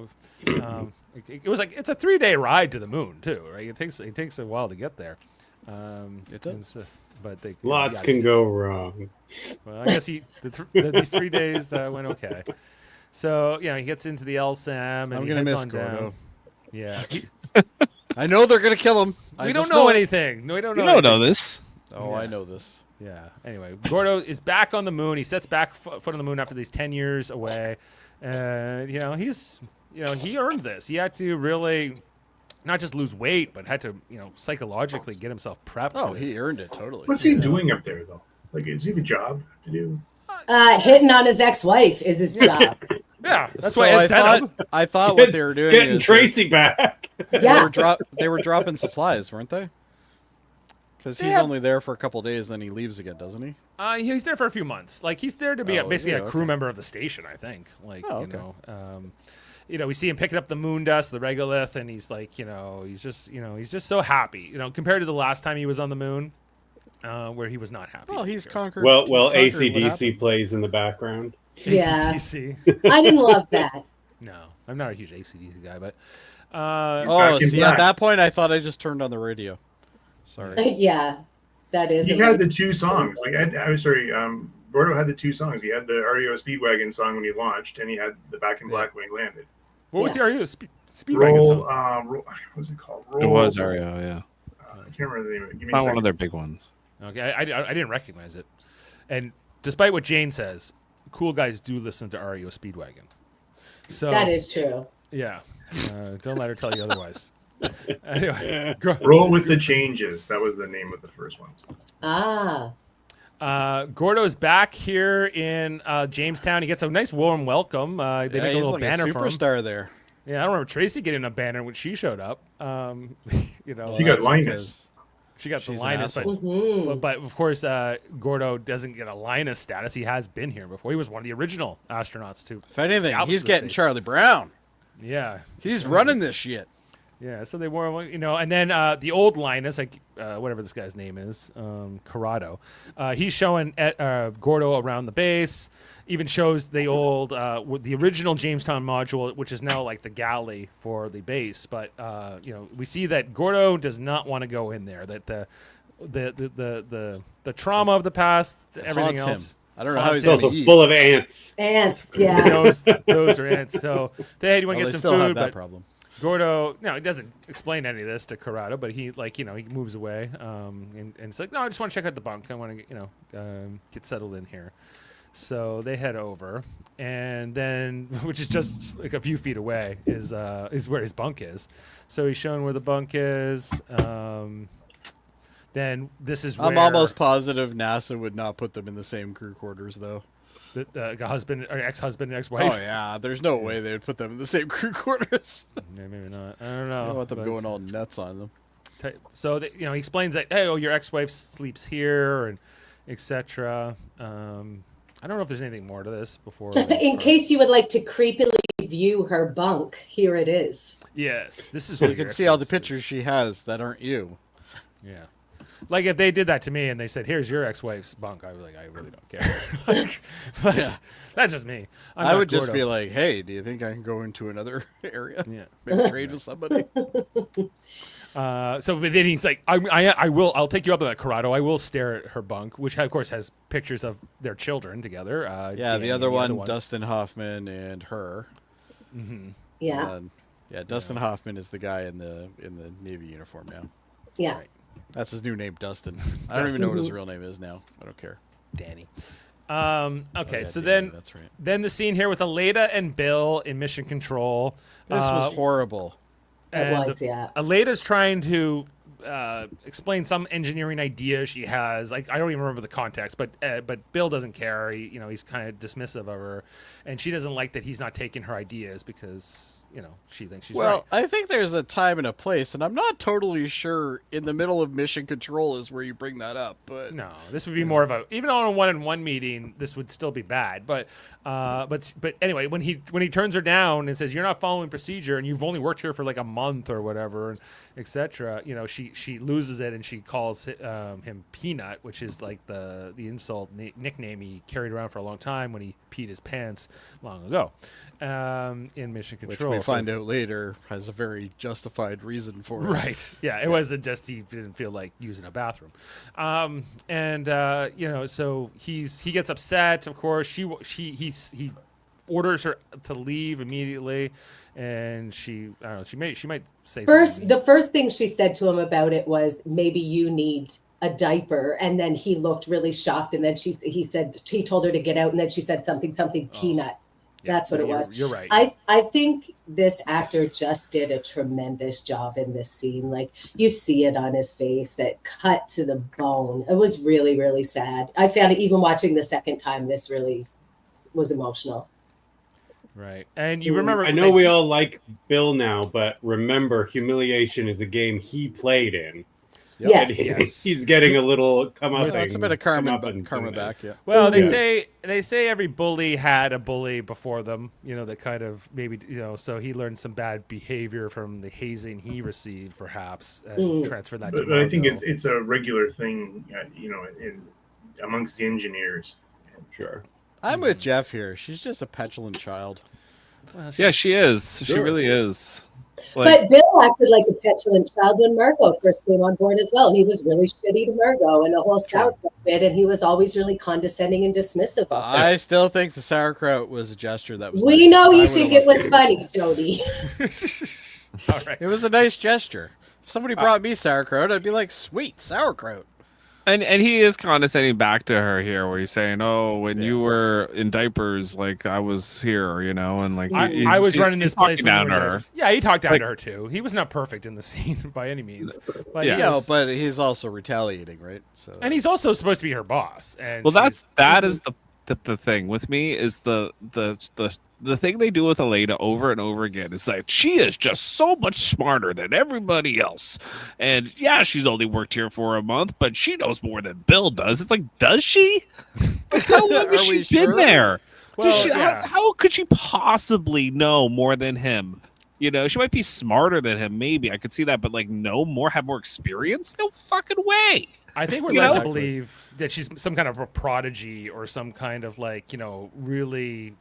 was it's a 3-day ride to the moon too, right? It takes a while to get there. It does. But lots can go wrong. Well, I guess these 3 days went okay. So he gets into the LSAM and I'm he gonna heads miss on Gordo. down. Yeah. I know they're gonna kill him. We don't know anything. No, we don't know. You don't know this. Oh, I know this. Yeah. Anyway, Gordo is back on the moon. He sets back foot on the moon after these 10 years away, and he's he earned this. He had to really not just lose weight, but had to, psychologically get himself prepped. Oh, for this. he earned it totally. What's he doing up there though? Like, does he have a job to do? Hitting on his ex-wife is his job. Yeah, that's So why Ed set him. I thought what they were doing Getting is Tracy back. Yeah. they were dropping supplies, weren't they? Because he's Yeah. only there for a couple days, then he leaves again, doesn't he? He's there for a few months. Like, he's there to be basically a crew okay. member of the station, I think. Like, Oh, okay. We see him picking up the moon dust, the regolith, and he's like, he's just so happy. Compared to the last time he was on the moon, where he was not happy. Well, he's conquered. Well, he's conquered what AC/DC happened. plays in the background. Yeah. AC/DC. I didn't love that. No, I'm not a huge AC/DC guy, but Oh, Back in see, black. at that point, I thought I just turned on the radio. Sorry. Yeah, that is. He had the two songs. Like, I'm sorry, Gordo had the two songs. He had the REO Speedwagon song when he launched, and he had the Back in Black when he landed. what was the RU Speedwagon Roll, song? roll, what's it called? Roll, It was Ario, yeah. I can't remember the name of it. Give me a Not second. one of their big ones. Okay, I didn't recognize it. And despite what Jane says, cool guys do listen to REO Speedwagon. So That is true. yeah. Don't let her tell you otherwise. Anyway, Roll with the Changes. That was the name of the first one. Ah. Gordo's back here in Jamestown. He gets a nice warm welcome. They make a he's little like banner a for him. superstar there. Yeah, I don't remember Tracy getting a banner when she showed up. She got Linus. She got the She's an Linus, but, asshole. Mhm. but of course, Gordo doesn't get a Linus status. He has been here before. He was one of the original astronauts too. If anything, Establish he's the getting space. Charlie Brown. Yeah, He's running this shit. yeah. So they wore, and then the old Linus, like whatever this guy's name is, Corrado. He's showing Gordo around the base. Even shows the old, the original Jamestown module, which is now like the galley for the base. But we see that Gordo does not want to go in there. That the trauma of the past, everything Haunts else. him. I don't know how Haunts he's It's him. also going to eat. full of ants. Ants. He Yeah. knows those are ants. So they hey, do you want to Well, get they some still food? have that But problem. Gordo, no, he doesn't explain any of this to Corrado, but he he moves away, and it's like, no, I just want to check out the bunk. I want to get settled in here. So they head over, and then, which is just like a few feet away, is where his bunk is. So he's showing where the bunk is. Then this is where I'm almost positive NASA would not put them in the same crew quarters, though. the husband or ex-husband and ex-wife. Oh yeah, there's no way they would put them in the same crew quarters. Yeah, maybe not. I don't I know. don't want them but- going all nuts on them. So he explains that, hey, your ex-wife sleeps here and etc. I don't know if there's anything more to this before. In case you would like to creepily view her bunk, here it is. Yes, this is So where you can your see all the ex-wife pictures sleeps. she has that aren't you. Yeah, like if they did that to me and they said, "Here's your ex-wife's bunk," I would be like, I really don't care. But Yeah. that's just me. I'm I not would just Gordo. be like, "Hey, do you think I can go into another area? Yeah. Maybe trade with somebody?" But then he's like, I'll take you up on that, Corrado. I will stare at her bunk, which of course has pictures of their children together. Yeah, Danny the other and one, Dustin Hoffman and her. Mm-hmm. Yeah. Yeah, Dustin Hoffman is the guy in the Navy uniform now. Yeah. Right. That's his new name, Dustin. I don't even know what his real name is now. I don't care. Danny. Okay, Oh, yeah, so Danny, then that's right. then the scene here with Aleda and Bill in Mission Control. This was horrible. It and was, yeah. Aleda's trying to explain some engineering idea she has. Like I don't even remember the context, but Bill doesn't care. He's kind of dismissive of her, and she doesn't like that he's not taking her ideas because she thinks she's Well, right. I think there's a time and a place, and I'm not totally sure in the middle of Mission Control is where you bring that up. But No, this would be more of a even on a one-on-one meeting. This would still be bad, but anyway, when he turns her down and says you're not following procedure and you've only worked here for like a month or whatever, etc. She loses it and she calls him Peanut, which is like the insult nickname he carried around for a long time when he peed his pants long ago in Mission which Control. we find out later has a very justified reason for it. Right. Yeah. It wasn't just he didn't feel like using a bathroom, so he gets upset. Of course, he orders her to leave immediately, and she might say something. The first thing she said to him about it was, maybe you need a diaper. And then he looked really shocked. And then he told her to get out. And then she said something peanut. That's what it was. You're right. I think this actor just did a tremendous job in this scene. Like, you see it on his face, that cut to the bone. It was really, really sad. I found it, even watching the second time, this really was emotional. Right. And you remember... I know we all like Bill now, but remember, humiliation is a game he played in. Yes. He's getting a little That's a bit of karma comeuppance back, yeah. Well, they say every bully had a bully before them, that kind of maybe, so he learned some bad behavior from the hazing he received, perhaps, and transferred that to But I think Margot. it's a regular thing, amongst the engineers. Sure. I'm with Jeff here. She's just a petulant child. Well, Yeah, she is. She Sure. really is. But Bill acted like a petulant child when Margot first came on board as well. He was really shitty to Margot and the whole sauerkraut bit, and he was always really condescending and dismissive of her. I still think the sauerkraut was a gesture that was We nice. know I you would've think it loved was funny, Jody. All right. It was a nice gesture. If somebody brought me sauerkraut, I'd be like, sweet, sauerkraut. And he is condescending back to her here, where he's saying, "Oh, when you were in diapers, like I was here, and like I was running this place talking when down we to were her. daughters. Yeah, he talked down to her too. He was not perfect in the scene by any means. But Yeah. he Yeah, is- but he's also retaliating, right? So and he's also supposed to be her boss. And Well, she's- that is the thing with me is the thing they do with Elena over and over again is like she is just so much smarter than everybody else, and yeah, she's only worked here for a month, but she knows more than Bill does. It's like, does she? Like, how long has Are we she been sure? there? Well, Does she, yeah. how could she possibly know more than him? She might be smarter than him, maybe I could see that, but like have more experience? No fucking way. I think we're You led to know? believe that she's some kind of a prodigy or some kind of really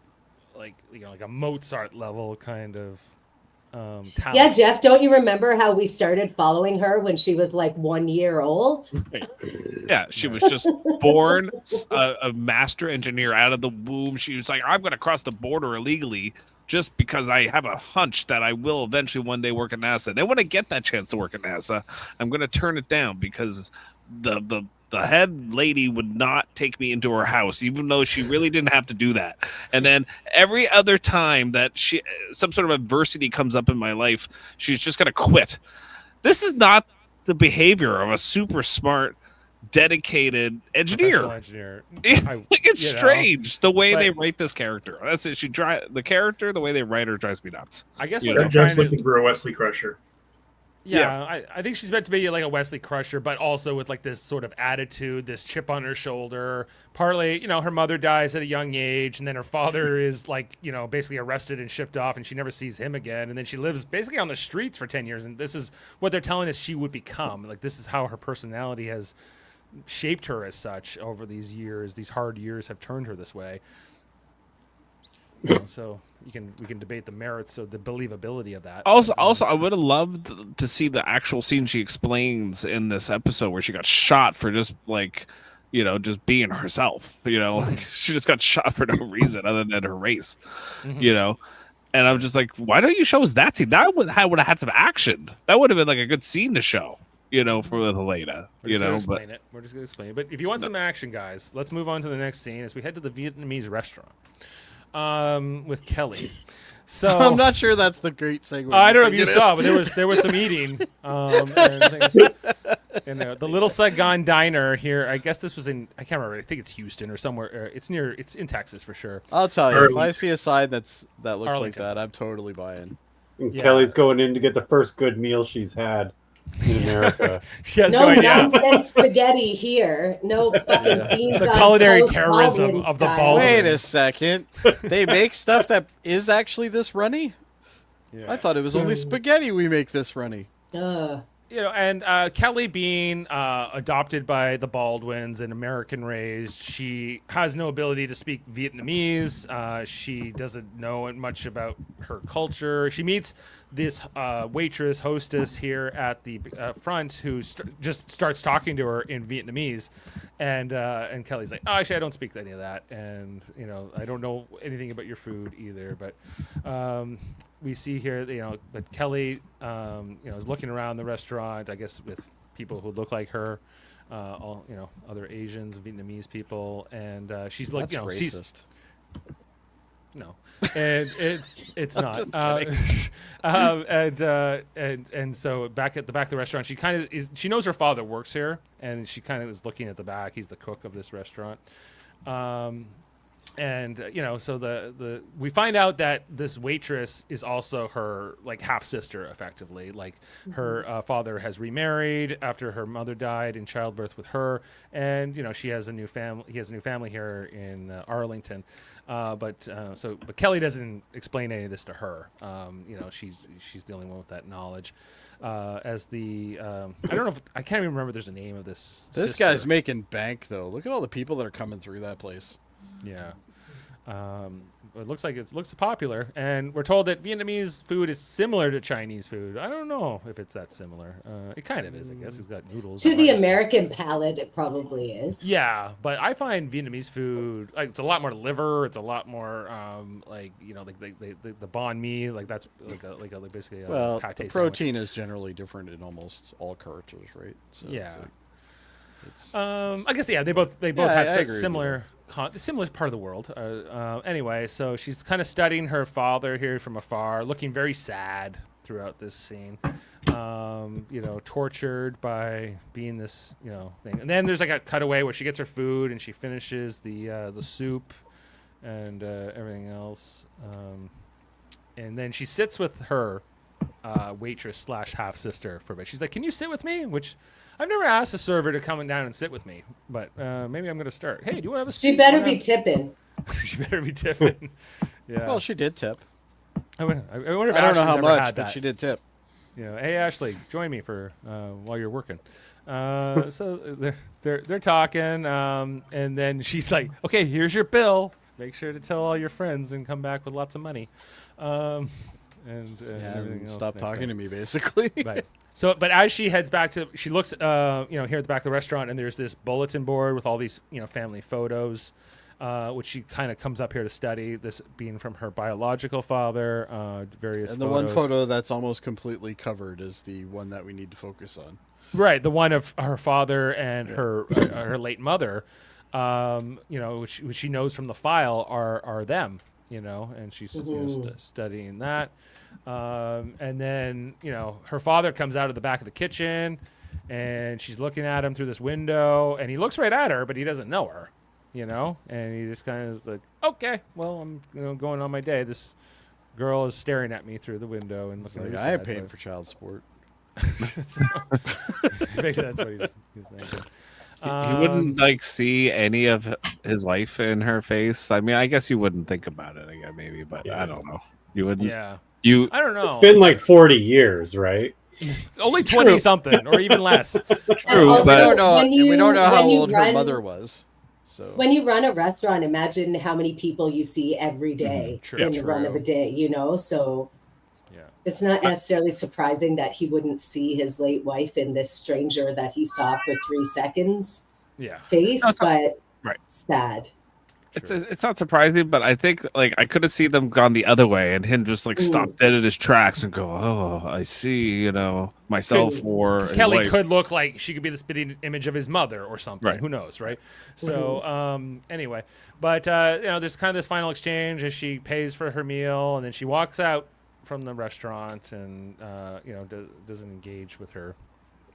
like a Mozart level kind of talent. Yeah, Jeff, don't you remember how we started following her when she was like 1 year old? Yeah, she was just born a master engineer out of the womb. She was like, I'm going to cross the border illegally just because I have a hunch that I will eventually one day work at NASA. Then when I get that chance to work at NASA, I'm going to turn it down because the head lady would not take me into her house, even though she really didn't have to do that. And then every other time that some sort of adversity comes up in my life, she's just going to quit. This is not the behavior of a super smart, dedicated engineer. Professional engineer. It's you know, strange the way but- they write this character. That's it. The character, the way they write her, drives me nuts. I guess Yeah. what they're Jeff's trying to looking for a Wesley Crusher. Yeah, I think she's meant to be like a Wesley Crusher, but also with like this sort of attitude, this chip on her shoulder. Partly, her mother dies at a young age, and then her father is like, basically arrested and shipped off, and she never sees him again. And then she lives basically on the streets for 10 years. And this is what they're telling us she would become. Like, this is how her personality has shaped her as such over these years. These hard years have turned her this way. So we can debate the merits of the believability of that. Also, I would have loved to see the actual scene she explains in this episode where she got shot for just like, just being herself. Like she just got shot for no reason other than her race. And I'm just like, why don't you show us that scene? That would have had some action. That would have been like a good scene to show. For Elena. We're just gonna explain it. We're just gonna explain it. But if you want some action, guys, let's move on to the next scene as we head to the Vietnamese restaurant. With Kelly. So I'm not sure that's the great segue. I don't know if you saw, but there was some eating. And the Little Saigon Diner here. I guess this was I can't remember. I think it's Houston or somewhere. It's in Texas for sure. I'll tell you, if I see a sign that looks like Arlington. that, I'm totally buying. And Yeah. Kelly's going in to get the first good meal she's had in America. She has No no idea. nonsense spaghetti here. No fucking beans The on culinary toast, terrorism Baldwin of the style. Baldwin. Wait a second. They make stuff that is actually this runny? Yeah. I thought it was only spaghetti we make this runny. Ugh. And Kelly being adopted by the Baldwins and American raised, she has no ability to speak Vietnamese. She doesn't know much about her culture. She meets this waitress, hostess here at the front who just starts talking to her in Vietnamese. And Kelly's like, oh, actually, I don't speak any of that. And, I don't know anything about your food either. But we see here, but Kelly, is looking around the restaurant, I guess, with people who look like her, all, other Asians, Vietnamese people, and she's like, That's racist. No, and it's not. just And so back at the back of the restaurant, she kind of is. She knows her father works here, and she kind of is looking at the back. He's the cook of this restaurant. And so the we find out that this waitress is also her like half sister, effectively. Like her father has remarried after her mother died in childbirth with her, and she has a new family. He has a new family here in Arlington, but Kelly doesn't explain any of this to her. She's the only one with that knowledge. As the I don't know if I can't even remember. There's a name of this. This sister. guy's making bank though. Look at all the people that are coming through that place. Yeah. It looks like it looks popular, and we're told that Vietnamese food is similar to Chinese food. I don't know if it's that similar. It kind of is, I guess. It's got noodles. To the American palate, it probably is. Yeah, but I find Vietnamese food like it's a lot more liver. It's a lot more like the banh mi, like that's like basically a Well, pate the sandwich. protein is generally different in almost all cultures, right? So Yeah. it's I guess they both Yeah, have I such agree with similar part of the world. Anyway, so she's kind of studying her father here from afar, looking very sad throughout this scene. Tortured by being this thing. And then there's like a cutaway where she gets her food and she finishes the soup and everything else. And then she sits with her waitress / half sister for a bit. She's like, "Can you sit with me?" Which I've never asked a server to come down and sit with me, but maybe I'm going to start. Hey, do you want to have a She better be tipping. She better be tipping. Yeah. well, she did tip. I wonder if I don't know Ashley's how ever much, had but that. she did tip. Hey Ashley, join me for while you're working. So they're talking, and then she's like, "Okay, here's your bill. Make sure to tell all your friends and come back with lots of money." And everything else. Stop next talking time. to me, basically. Right. So, but as she heads back she looks, here at the back of the restaurant, and there's this bulletin board with all these, family photos, which she kind of comes up here to study. This being from her biological father, various. And the photos. one photo that's almost completely covered is the one that we need to focus on. Right, the one of her father and her late mother, which she knows from the file are them. And she's studying that. And then, her father comes out of the back of the kitchen and she's looking at him through this window and he looks right at her, but he doesn't know her, and he just kind of is like, okay, well, I'm going on my day. This girl is staring at me through the window and looking Like, really I am sad, paying but- for child support. So, maybe that's what he's thinking. He wouldn't see any of his wife in her face. I mean, I guess you wouldn't think about it again, maybe, but Yeah. I don't know. You wouldn't. Yeah. I don't know. It's been like 40 years, right? only 20 something or even less. True, Also, we but don't know. when you- we don't know how when you old her run- mother was. So When you run a restaurant, imagine how many people you see every day True. in the run of a day, So Yeah. it's not necessarily surprising that he wouldn't see his late wife in this stranger that he saw for 3 seconds Yeah. face, but Right. sad. It's not surprising, but I think I could have seen them gone the other way and him just stop dead in his tracks and go, "Oh, I see," myself or his Kelly wife. could look like she could be the spitting image of his mother or something. Right. Who knows, right? So, anyway, but there's kind of this final exchange as she pays for her meal, and then she walks out from the restaurant and doesn't engage with her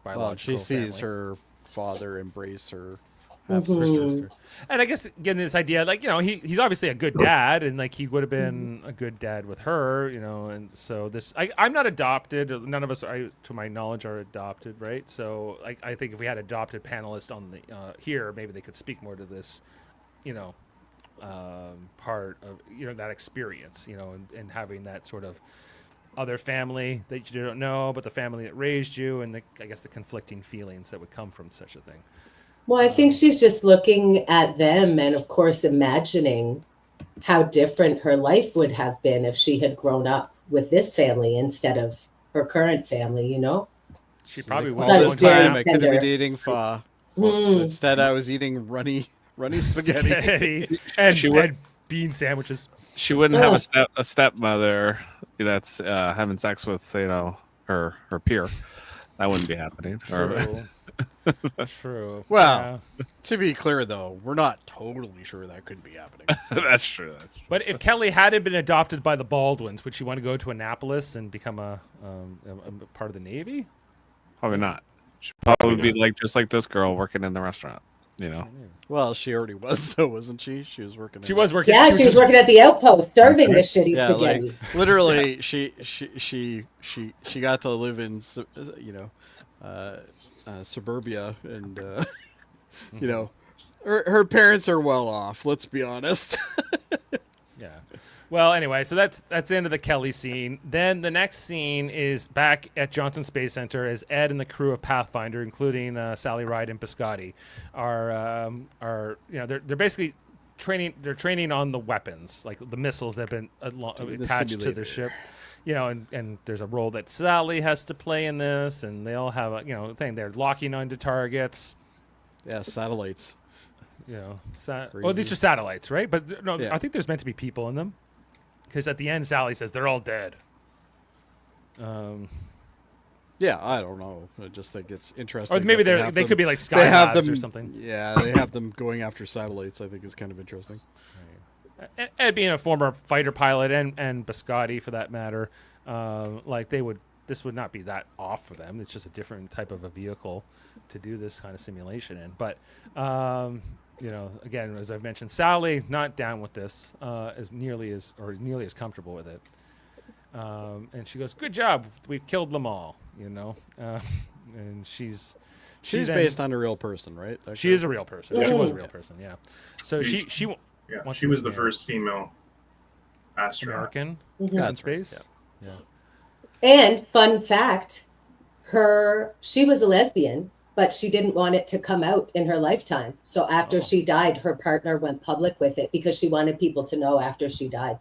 biological she sees family. her father embrace her. Her sister. And I guess getting this idea, he's obviously a good dad, and he would have been a good dad with her, and so I'm not adopted. None of us, to my knowledge, are adopted, right? So I think if we had adopted panelists on the here, maybe they could speak more to this, part of that experience, and having that sort of other family that you don't know, but the family that raised you, and I guess the conflicting feelings that would come from such a thing. Well, I think she's just looking at them and, of course, imagining how different her life would have been if she had grown up with this family instead of her current family, She probably Like, would all That have this is very time I could have tender. been eating pho. Mm. Instead, I was eating runny spaghetti. spaghetti and, She would- and bean sandwiches. She wouldn't have a stepmother that's having sex with her peer. That wouldn't be happening. So, True. Well, to be clear, though, we're not totally sure that could be happening. That's true. That's true. But if Kelly hadn't been adopted by the Baldwins, would she want to go to Annapolis and become a part of the Navy? Probably not. She'd probably be like just like this girl working in the restaurant. You know. Well, she already was, though, wasn't she? She was working. She was working. Yeah, she was working at the Outpost, serving the shitty Yeah, spaghetti. like literally, she got to live in, suburbia, and you know, her parents are well off. Let's be honest. Yeah. Well, anyway, so that's the end of the Kelly scene. Then the next scene is back at Johnson Space Center as Ed and the crew of Pathfinder, including Sally Ride and Biscotti, are they're basically training. They're training on the weapons, like the missiles that have been attached to the ship. You know, and there's a role that Sally has to play in this, and they all have a thing. They're locking onto targets. Yeah, satellites. You know, these are satellites, right? But no, Yeah. I think there's meant to be people in them. Because at the end, Sally says they're all dead. Yeah, I don't know. I just think it's interesting. Or maybe they could be like Skylabs or something. Yeah, they have them going after satellites. I think is kind of interesting. Ed being a former fighter pilot and Biscotti for that matter, this would not be that off for them. It's just a different type of a vehicle to do this kind of simulation in. But again, as I've mentioned, Sally not down with this as nearly as comfortable with it. And she goes, "Good job, we've killed them all." And she's based on a real person, right? She is a real person. Yeah. She was a real person. Yeah. So she she was the first female astronaut. American Mhm. in space. Yeah. And fun fact, she was a lesbian, but she didn't want it to come out in her lifetime. So after she died, her partner went public with it because she wanted people to know after she died.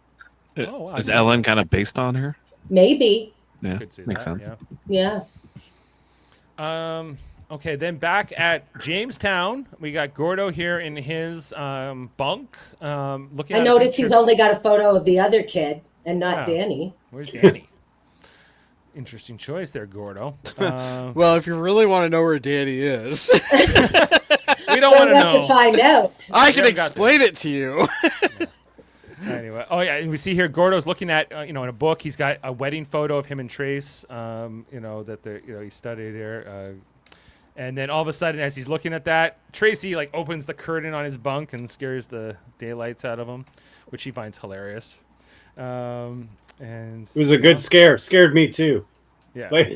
Oh, wow. Is Ellen kind of based on her? Maybe. Yeah, Could see makes that, sense. Yeah. Okay, then back at Jamestown, we got Gordo here in his bunk. Looking. I at noticed he's only got a photo of the other kid and not Yeah. Danny. Where's Danny? Interesting choice there, Gordo. Well, if you really want to know where Danny is, We don't want to We'll have know. to find out. I can haven't got explain it to you. Anyway, oh yeah, and we see here Gordo's looking at in a book. He's got a wedding photo of him and Trace. That he studied here. And then all of a sudden, as he's looking at that, Tracy opens the curtain on his bunk and scares the daylights out of him, which he finds hilarious. And It was a good scare. Scared me too. yeah, Like,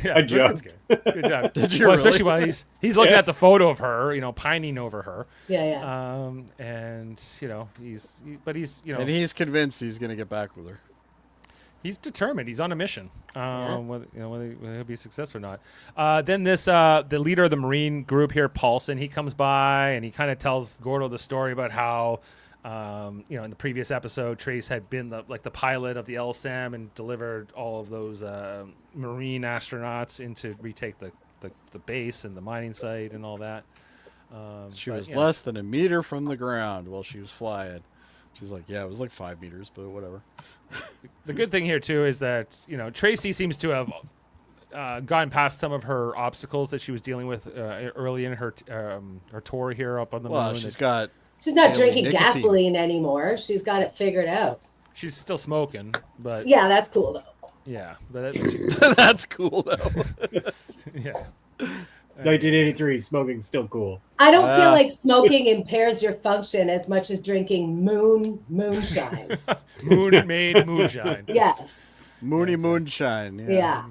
yeah, I it was a good jumped. scare. Good job. Did you Well, really? especially while he's looking Yeah. at the photo of her, pining over her. Yeah, yeah. And he's And he's convinced he's going to get back with her. He's determined. He's on a mission. Yeah. Whether he'll be successful or not. Then the leader of the Marine group here, Paulson, he comes by and he kind of tells Gordo the story about how, in the previous episode, Trace had been the pilot of the LSAM and delivered all of those Marine astronauts in to retake the base and the mining site and all that. She was less than a meter from the ground while she was flying. She's like, yeah, it was like 5 meters, but whatever. The good thing here too is that Tracy seems to have gotten past some of her obstacles that she was dealing with early in her tour here up on the Well, moon. she's got. She's not daily drinking nicotine. gasoline anymore. She's got it figured out. She's still smoking, but Yeah, that's cool though. yeah, but that, That's cool though. yeah. 1983, smoking still cool. I don't feel Ah. like smoking impairs your function as much as drinking moonshine. Moon made moonshine. Yes. Moony moonshine. Yeah. Yeah.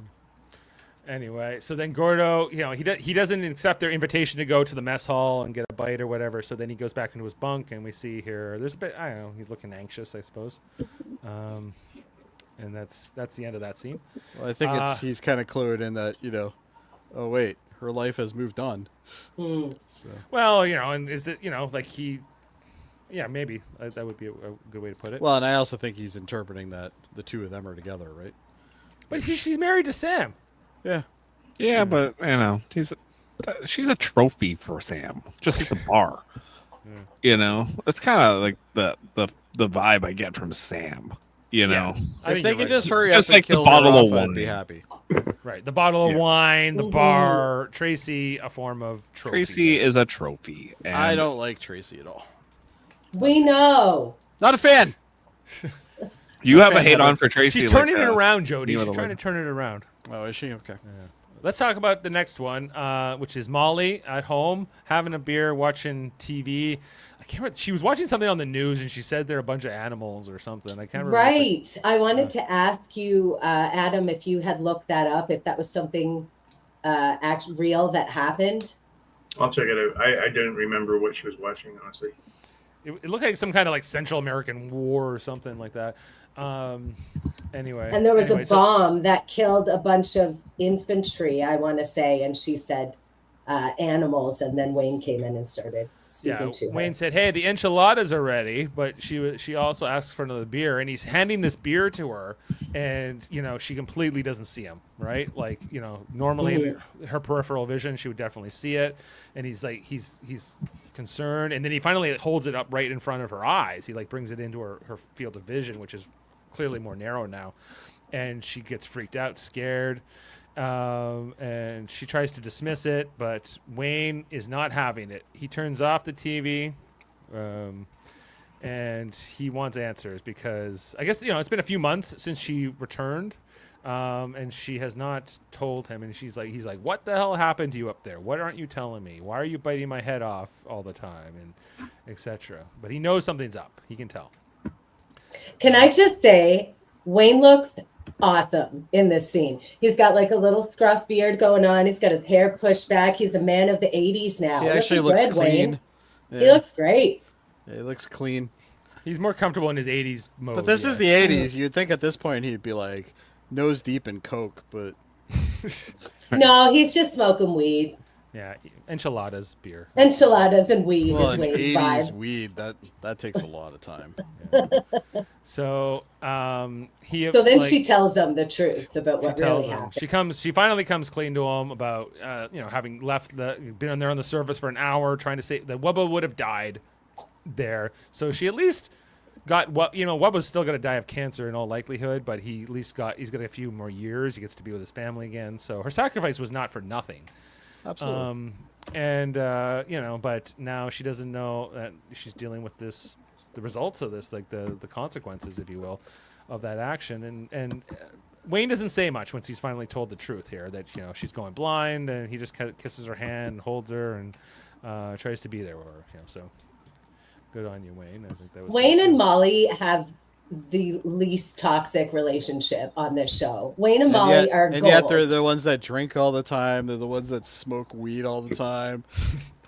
Anyway, so then Gordo, he doesn't accept their invitation to go to the mess hall and get a bite or whatever. So then he goes back into his bunk, and we see here there's a bit. I don't know. He's looking anxious, I suppose. And that's the end of that scene. Well, I think he's kind of clued in that oh wait, her life has moved on. Mm. So. Well, and is that maybe that would be a good way to put it. Well, and I also think he's interpreting that the two of them are together, right? But she's married to Sam. Yeah. Yeah, but she's a trophy for Sam, just at the bar. It's kind of like the vibe I get from Sam. You know, I If think they you're could right. just hurry Just up and like the kill her bottle off, of I'd be wine. happy. Right. The bottle of Yeah. wine, the Mhm. bar, Tracy, a form of trophy. Tracy is a trophy. And I don't like Tracy at all. We know. Not a fan. You have a Okay, hate Heather. on for Tracy. She's like, turning it around, Jody. you She's would trying to like- turn it around. Oh, is she? Okay. Let's talk about the next one, which is Molly at home having a beer, watching TV. I can't remember. She was watching something on the news, and she said there are a bunch of animals or something. I can't remember. what the- Right. I wanted to ask you, Adam, if you had looked that up, if that was something real that happened. I'll check it out. I didn't remember what she was watching, honestly. It looked like some kind of like Central American war or something like that. Anyway. And there was a so- bomb that killed a bunch of infantry, I want to say, and she said animals, and then Wayne came in and started speaking to her. Wayne said, "Hey, the enchiladas are ready," but she also asks for another beer, and he's handing this beer to her, and she completely doesn't see him, right? Like normally in her peripheral vision, she would definitely see it, and he's like he's concerned, and then he finally holds it up right in front of her eyes. He like brings it into her field of vision, which is clearly more narrow now, and she gets freaked out, scared. And she tries to dismiss it, but Wayne is not having it. He turns off the TV, and he wants answers because I guess it's been a few months since she returned, and she has not told him. And he's like, "What the hell happened to you up there? What aren't you telling me? Why are you biting my head off all the time?" And etc. But he knows something's up. He can tell. Can I just say, Wayne looks awesome in this scene. He's got like a little scruff beard going on. He's got his hair pushed back. He's the man of the 80s now. He actually looks good, clean. Wayne. Yeah. He looks great. Yeah, he looks clean. He's more comfortable in his 80s mode. But this is the yes. 80s. You'd think at this point he'd be like nose deep in coke, but No, he's just smoking weed. Yeah, enchiladas, beer. Enchiladas and weed well, is an Wayne's 80s vibe. weed that takes a lot of time. So So then she tells them the truth about what really him. happened. She finally comes clean to him about having been there on the surface for an hour trying to say that Wubba would have died there. So she at least got Wubba's still going to die of cancer in all likelihood, but he's got a few more years. He gets to be with his family again. So her sacrifice was not for nothing. Absolutely. But now she doesn't know that she's dealing with the results of this, like the consequences, if you will, of that action. And Wayne doesn't say much once he's finally told the truth here that she's going blind, and he just kind of kisses her hand, holds her, and tries to be there with her. So good on you, Wayne. I think that was Wayne and Molly have the least toxic relationship on this show. Wayne and Molly are and gold. yet they're the ones that drink all the time. They're the ones that smoke weed all the time.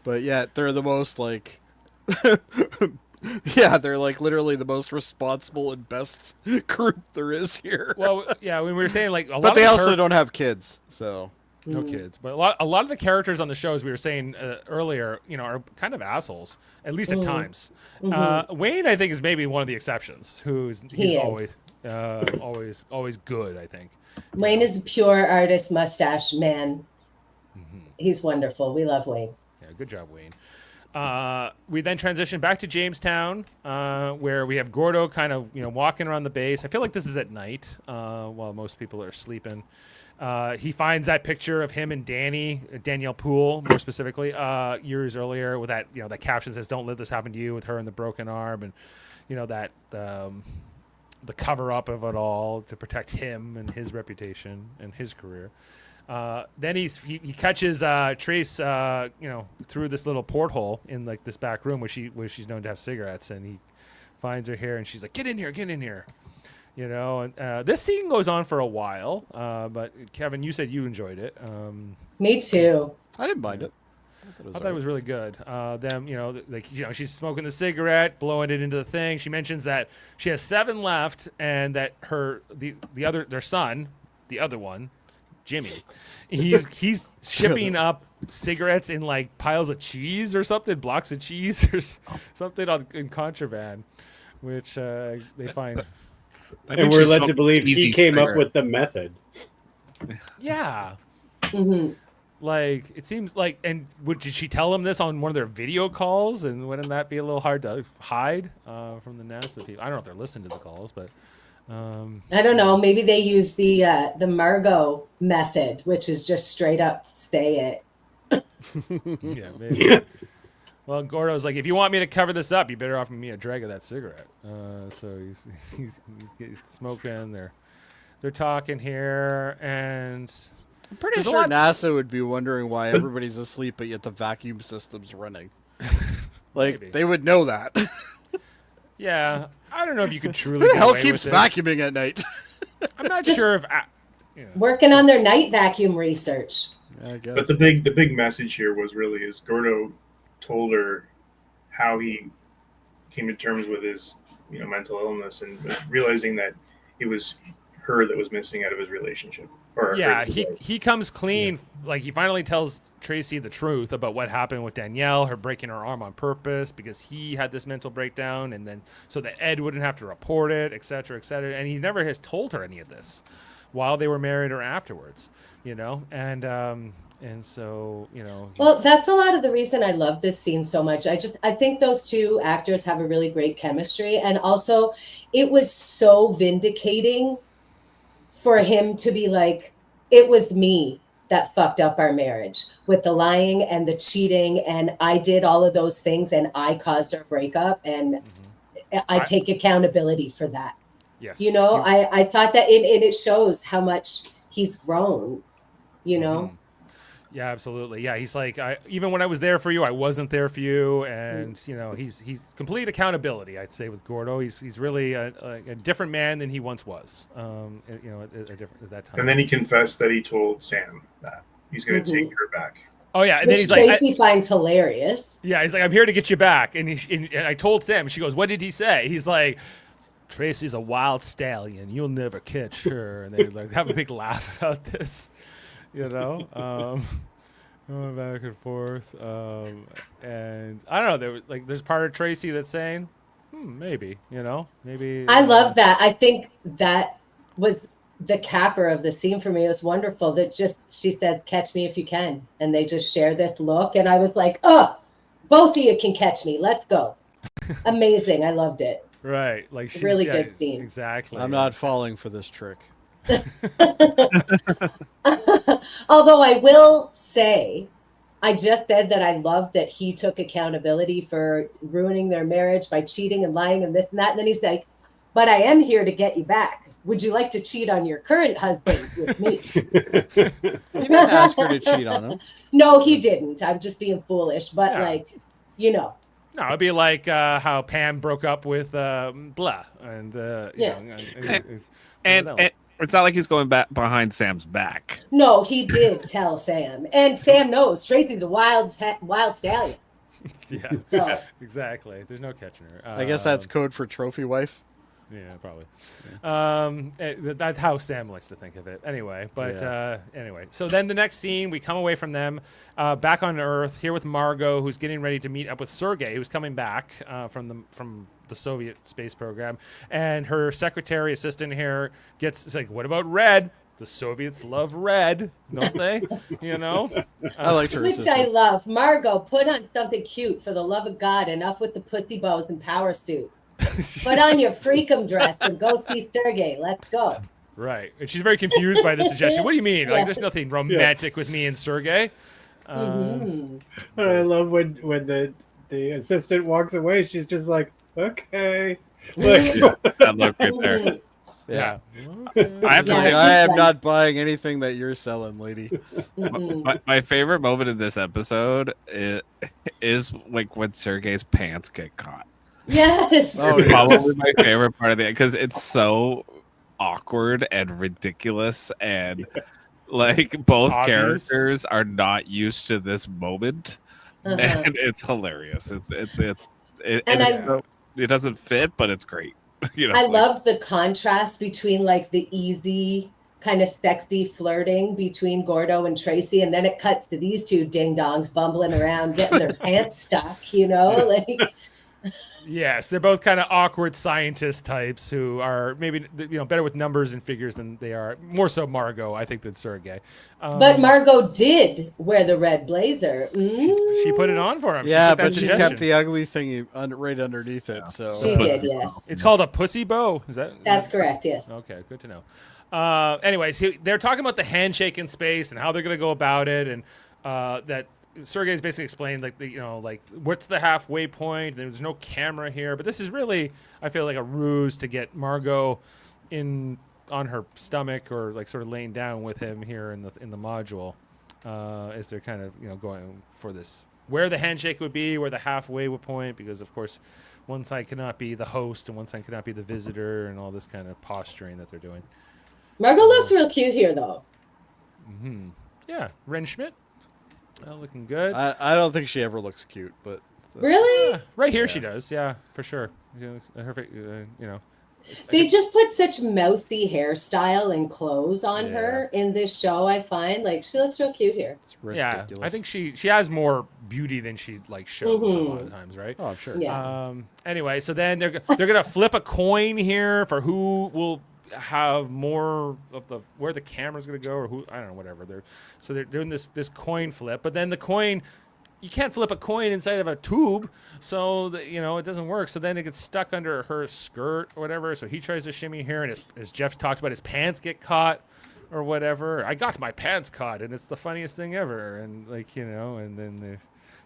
But yet they're the most like yeah, they're like literally the most responsible and best group there is here. Well, yeah, we were saying like a lot but of they the also don't have kids, so no kids, but a lot of the characters on the show, as we were saying earlier, are kind of assholes, at least at times. Wayne, I think, is maybe one of the exceptions. He's always good. I think Wayne is a pure artist mustache man. He's wonderful. We love Wayne. Yeah, good job, Wayne. We then transition back to Jamestown, where we have Gordo kind of walking around the base. I feel like this is at night while most people are sleeping. He finds that picture of him and Danielle Poole, more specifically, years earlier, with that that caption says "Don't let this happen to you," with her and the broken arm, and that the cover up of it all to protect him and his reputation and his career. Then he catches Trace through this little porthole in like this back room where she's known to have cigarettes, and he finds her here, and she's like, get in here. And this scene goes on for a while, but Kevin, you said you enjoyed it. Me too. I didn't mind it. I thought it was really good. She's smoking the cigarette, blowing it into the thing. She mentions that she has 7 left, and that their son, the other one, Jimmy, he's shipping up cigarettes in like piles of cheese or something, blocks of cheese or something in contraband, which they find. And we're led to believe he came up with the method. Yeah. Mm-hmm. Like, it seems like, and did she tell him this on one of their video calls? And wouldn't that be a little hard to hide from the NASA people? I don't know if they're listening to the calls, but I don't know. Maybe they use the Margot method, which is just straight up stay it. Yeah, maybe. Well, Gordo's like, if you want me to cover this up, you better offer me a drag of that cigarette. So he's smoking. They're talking here, and I'm pretty there's a sure lot- NASA would be wondering why everybody's asleep, but yet the vacuum system's running. Like, Maybe. they would know that. Yeah, I don't know if you could truly Who the get hell away keeps with this. vacuuming at night? I'm not Just- sure if. Working on their night vacuum research. I guess. But the big message here was really is Gordo told her how he came to terms with his mental illness and realizing that it was her that was missing out of his relationship. Or Yeah, his life. he comes clean. Like, he finally tells Tracy the truth about what happened with Danielle, her breaking her arm on purpose because he had this mental breakdown, and then so that Ed wouldn't have to report it, et cetera, et cetera. And he never has told her any of this while they were married or afterwards, and so, Well, that's a lot of the reason I love this scene so much. I think those two actors have a really great chemistry. And also, it was so vindicating for him to be like, it was me that fucked up our marriage with the lying and the cheating. And I did all of those things and I caused our breakup. And I take accountability for that. yes. I thought that it shows how much he's grown, Mhm. Yeah, absolutely. Yeah, he's like, even when I was there for you, I wasn't there for you, and he's complete accountability. I'd say with Gordo, he's really a different man than he once was. At that time. And then he confessed that he told Sam that he's going to take her back. Oh yeah, and which then he's like, Tracy finds hilarious. yeah, he's like, I'm here to get you back, and I told Sam. She goes, what did he say? He's like, Tracy's a wild stallion. You'll never catch her. And they like have a big laugh about this. Going back and forth, and I don't know. There's part of Tracy that's saying, maybe, maybe. I love that. I think that was the capper of the scene for me. It was wonderful that she said, "Catch me if you can," and they just share this look, and I was like, "Oh, both of you can catch me. Let's go!" Amazing. I loved it. Right, like she's, Really good scene. Exactly. I'm not falling for this trick. Although I will say, I just said that I love that he took accountability for ruining their marriage by cheating and lying and this and that. And then he's like, but I am here to get you back. Would you like to cheat on your current husband with me? He didn't ask her to cheat on him. No, he didn't. I'm just being foolish. But Yeah. No, it'd be like how Pam broke up with Blah, and And it's not like he's going back behind Sam's back. No, he did tell Sam. And Sam knows Tracy's a wild stallion. yeah, So, exactly. There's no catching her. I guess that's code for trophy wife. Yeah, probably. That's how Sam likes to think of it. Anyway, anyway. So then the next scene, we come away from them, back on Earth, here with Margot, who's getting ready to meet up with Sergei, who's coming back from the Soviet space program, and her secretary assistant here it's like, what about red? The Soviets love red, don't they? I liked her which assistant. I love. Margot, put on something cute for the love of God. Enough with the pussy bows and power suits. Put on your freakum dress and go see Sergei. Let's go. Right. And she's very confused by the suggestion. What do you mean? Like, there's nothing romantic with me and Sergei. But I love when the assistant walks away, she's just like, okay. That look right there. Yeah. I have to Yeah. say, I am not buying anything that you're selling, lady. my favorite moment in this episode is like when Sergei's pants get caught. Yes. Oh, It's yeah. probably my favorite part of it because it's so awkward and ridiculous, and like both Obvious. characters are not used to this moment, Uh-huh. and it's hilarious. It doesn't fit, but it's great. I love the contrast between like the easy kind of sexy flirting between Gordo and Tracy, and then it cuts to these two ding dongs bumbling around getting their pants stuck, like Yes, they're both kind of awkward scientist types who are maybe better with numbers and figures than they are. More so Margot, I think, than Sergey. But Margot did wear the red blazer. She put it on for him. Yeah, she put that but she suggestion. kept the ugly thingy right underneath it. So She did, yes. It's called a pussy bow. Is that? That's correct, yes. Okay, good to know. Anyways, they're talking about the handshake in space and how they're going to go about it, and that Sergey's basically explained like what's the halfway point. There's no camera here, but this is really, I feel like, a ruse to get Margot on her stomach or like sort of laying down with him here in the module, as they're kind of going for this where the handshake would be, where the halfway would point, because of course one side cannot be the host and one side cannot be the visitor, and all this kind of posturing that they're doing. Margot looks real cute here, though. Mm-hmm. Yeah, Ren Schmidt. Looking good. I don't think she ever looks cute, but Really? Right here she does. Yeah, for sure. Her, They just put such mousy hairstyle and clothes on her in this show, I find. Like, she looks real cute here. it's ridiculous. Yeah, I think she has more beauty than she shows a lot of times, right? Oh, I'm sure. Yeah. Anyway, so then they're gonna flip a coin here for who will have more of where the camera's gonna go, or who, I don't know, whatever. They're doing this coin flip, but then the coin, you can't flip a coin inside of a tube, so it doesn't work. So then it gets stuck under her skirt or whatever. So he tries to shimmy here, and as Jeff talked about, his pants get caught or whatever. I got my pants caught, and it's the funniest thing ever. And and then they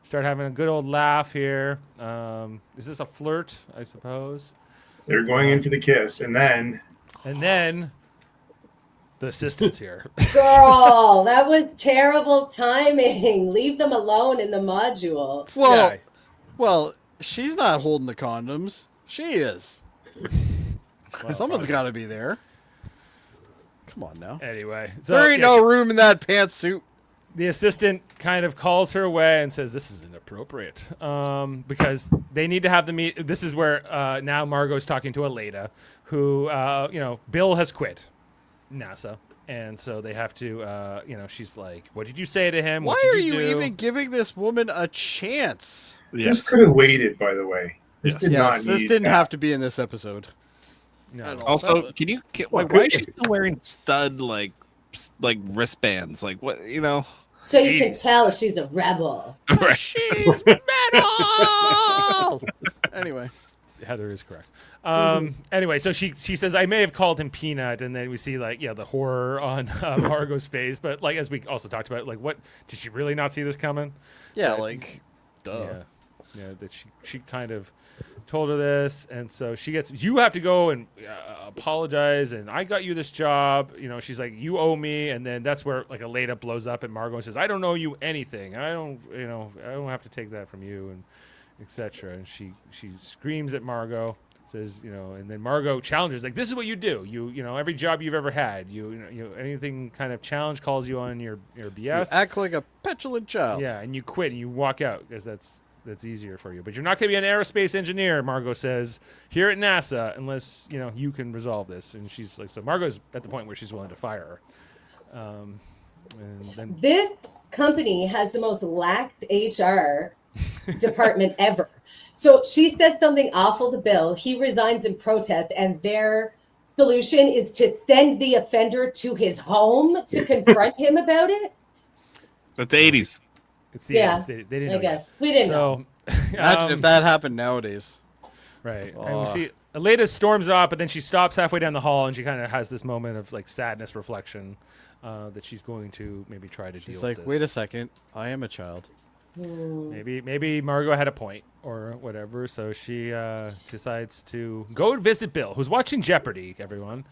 start having a good old laugh here. Is this a flirt? I suppose. They're going in for the kiss, and then the assistant's here. Girl, that was terrible timing. Leave them alone in the module. Well, she's not holding the condoms. She is. Someone's got to be there. Come on now. Anyway, so There ain't no room in that pantsuit. the assistant kind of calls her away and says, "This is inappropriate," because they need to have the meet. This is where now Margot's talking to Aleda, who Bill has quit NASA, and so they have to. She's like, "What did you say to him? Why What are did you do?" even giving this woman a chance? This could have waited, by the way. This did not This need didn't that. have to be in this episode. No. Also, can you why is she still wearing stud like wristbands? Like what So you can Jeez. tell she's a rebel. Right. She's metal. Anyway, Heather is correct. Anyway, so she says, "I may have called him Peanut," and then we see the horror on Margot's face. But as we also talked about, what did she really not see this coming? duh. Yeah, that she kind of told her this, and so she gets, "You have to go and apologize, and I got you this job." She's like, "You owe me," and then that's where Aleda blows up at Margot and says, "I don't owe you anything. I don't have to take that from you," and etc. And she screams at Margot, says, and then Margot challenges, like, "This is what you do. You every job you've ever had, anything kind of challenge calls you on your BS. You act like a petulant child. Yeah, and you quit and you walk out because that's easier for you. But you're not going to be an aerospace engineer," Margot says, "here at NASA unless you can resolve this." And she's like, so Margot's at the point where she's willing to fire her. And then This company has the most lax HR department ever. So she says something awful to Bill. He resigns in protest, and their solution is to send the offender to his home to confront him about it. But the 80s. it's the Yeah, end. They didn't I know guess we didn't know. yet. So Imagine if that happened nowadays. right. And Oh. we see Aleda storms off, but then she stops halfway down the hall and she kind of has this moment of sadness reflection that she's going to maybe try to deal She's with like, this. wait a second, I am a child. Maybe Margot had a point or whatever, so she decides to go visit Bill, who's watching Jeopardy. Everyone,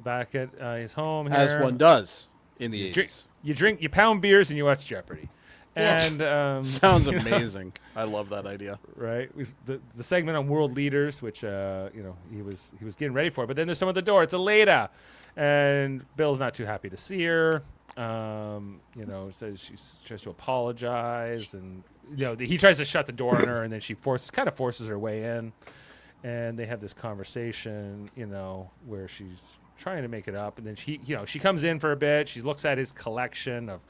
back at his home here. As one does in the Drink, 80s. you pound beers and you watch Jeopardy. Yeah. And Sounds amazing. I love that idea. right? The segment on world leaders, which he was getting ready for. But then there's someone at the door. It's Aleda, and Bill's not too happy to see her. Says she tries to apologize, and he tries to shut the door on her, and then she forces her way in, and they have this conversation, where she's trying to make it up, and then she comes in for a bit. She looks at his collection of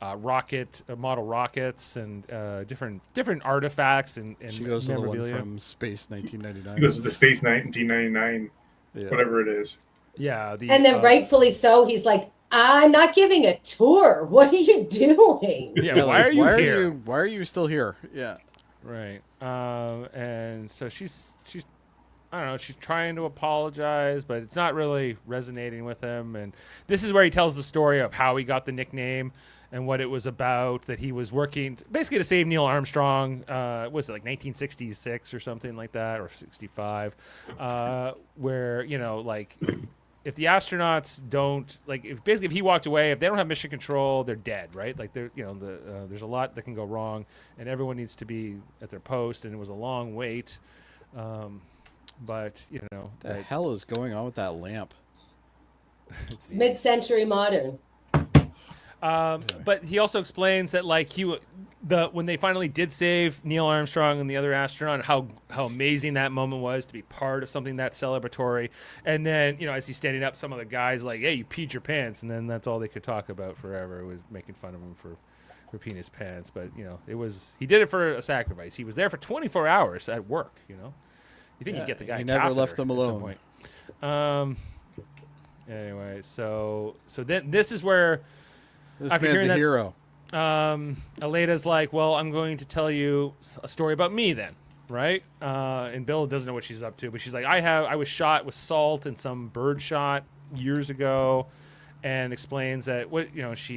model rockets and different artifacts and She goes to the one memorabilia. from Space He 1999. goes to the Space 1999, Yeah. whatever it is. Yeah, And then rightfully so, he's like, I'm not giving a tour. What are you doing? Yeah, why are you here? Why are you still here? Yeah. Right. And so she's I don't know, she's trying to apologize, but it's not really resonating with him. And this is where he tells the story of how he got the nickname and what it was about, that he was working basically to save Neil Armstrong. Was it like 1966 or something like that, or 65, where, you know, like if the astronauts don't, like, if he walked away, if they don't have mission control, they're dead, right? Like, they're, you know, there's a lot that can go wrong, and everyone needs to be at their post, and it was a long wait. But, you know, The hell is going on with that lamp? It's mid-century modern. But he also explains that, like, when they finally did save Neil Armstrong and the other astronaut, how amazing that moment was to be part of something that celebratory. And then, you know, as he's standing up, some of the guys like, hey, you peed your pants, and then that's all they could talk about forever, was making fun of him for peeing his pants. But, you know, he did it for a sacrifice. He was there for 24 hours at work, you know. You think you get the guy? He never left them alone. At some point. Anyway, so then this is where This after man's hearing a that, hero. Aleda's like, well, I'm going to tell you a story about me then, right? And Bill doesn't know what she's up to, but she's like, I was shot with salt and some bird shot years ago, and explains that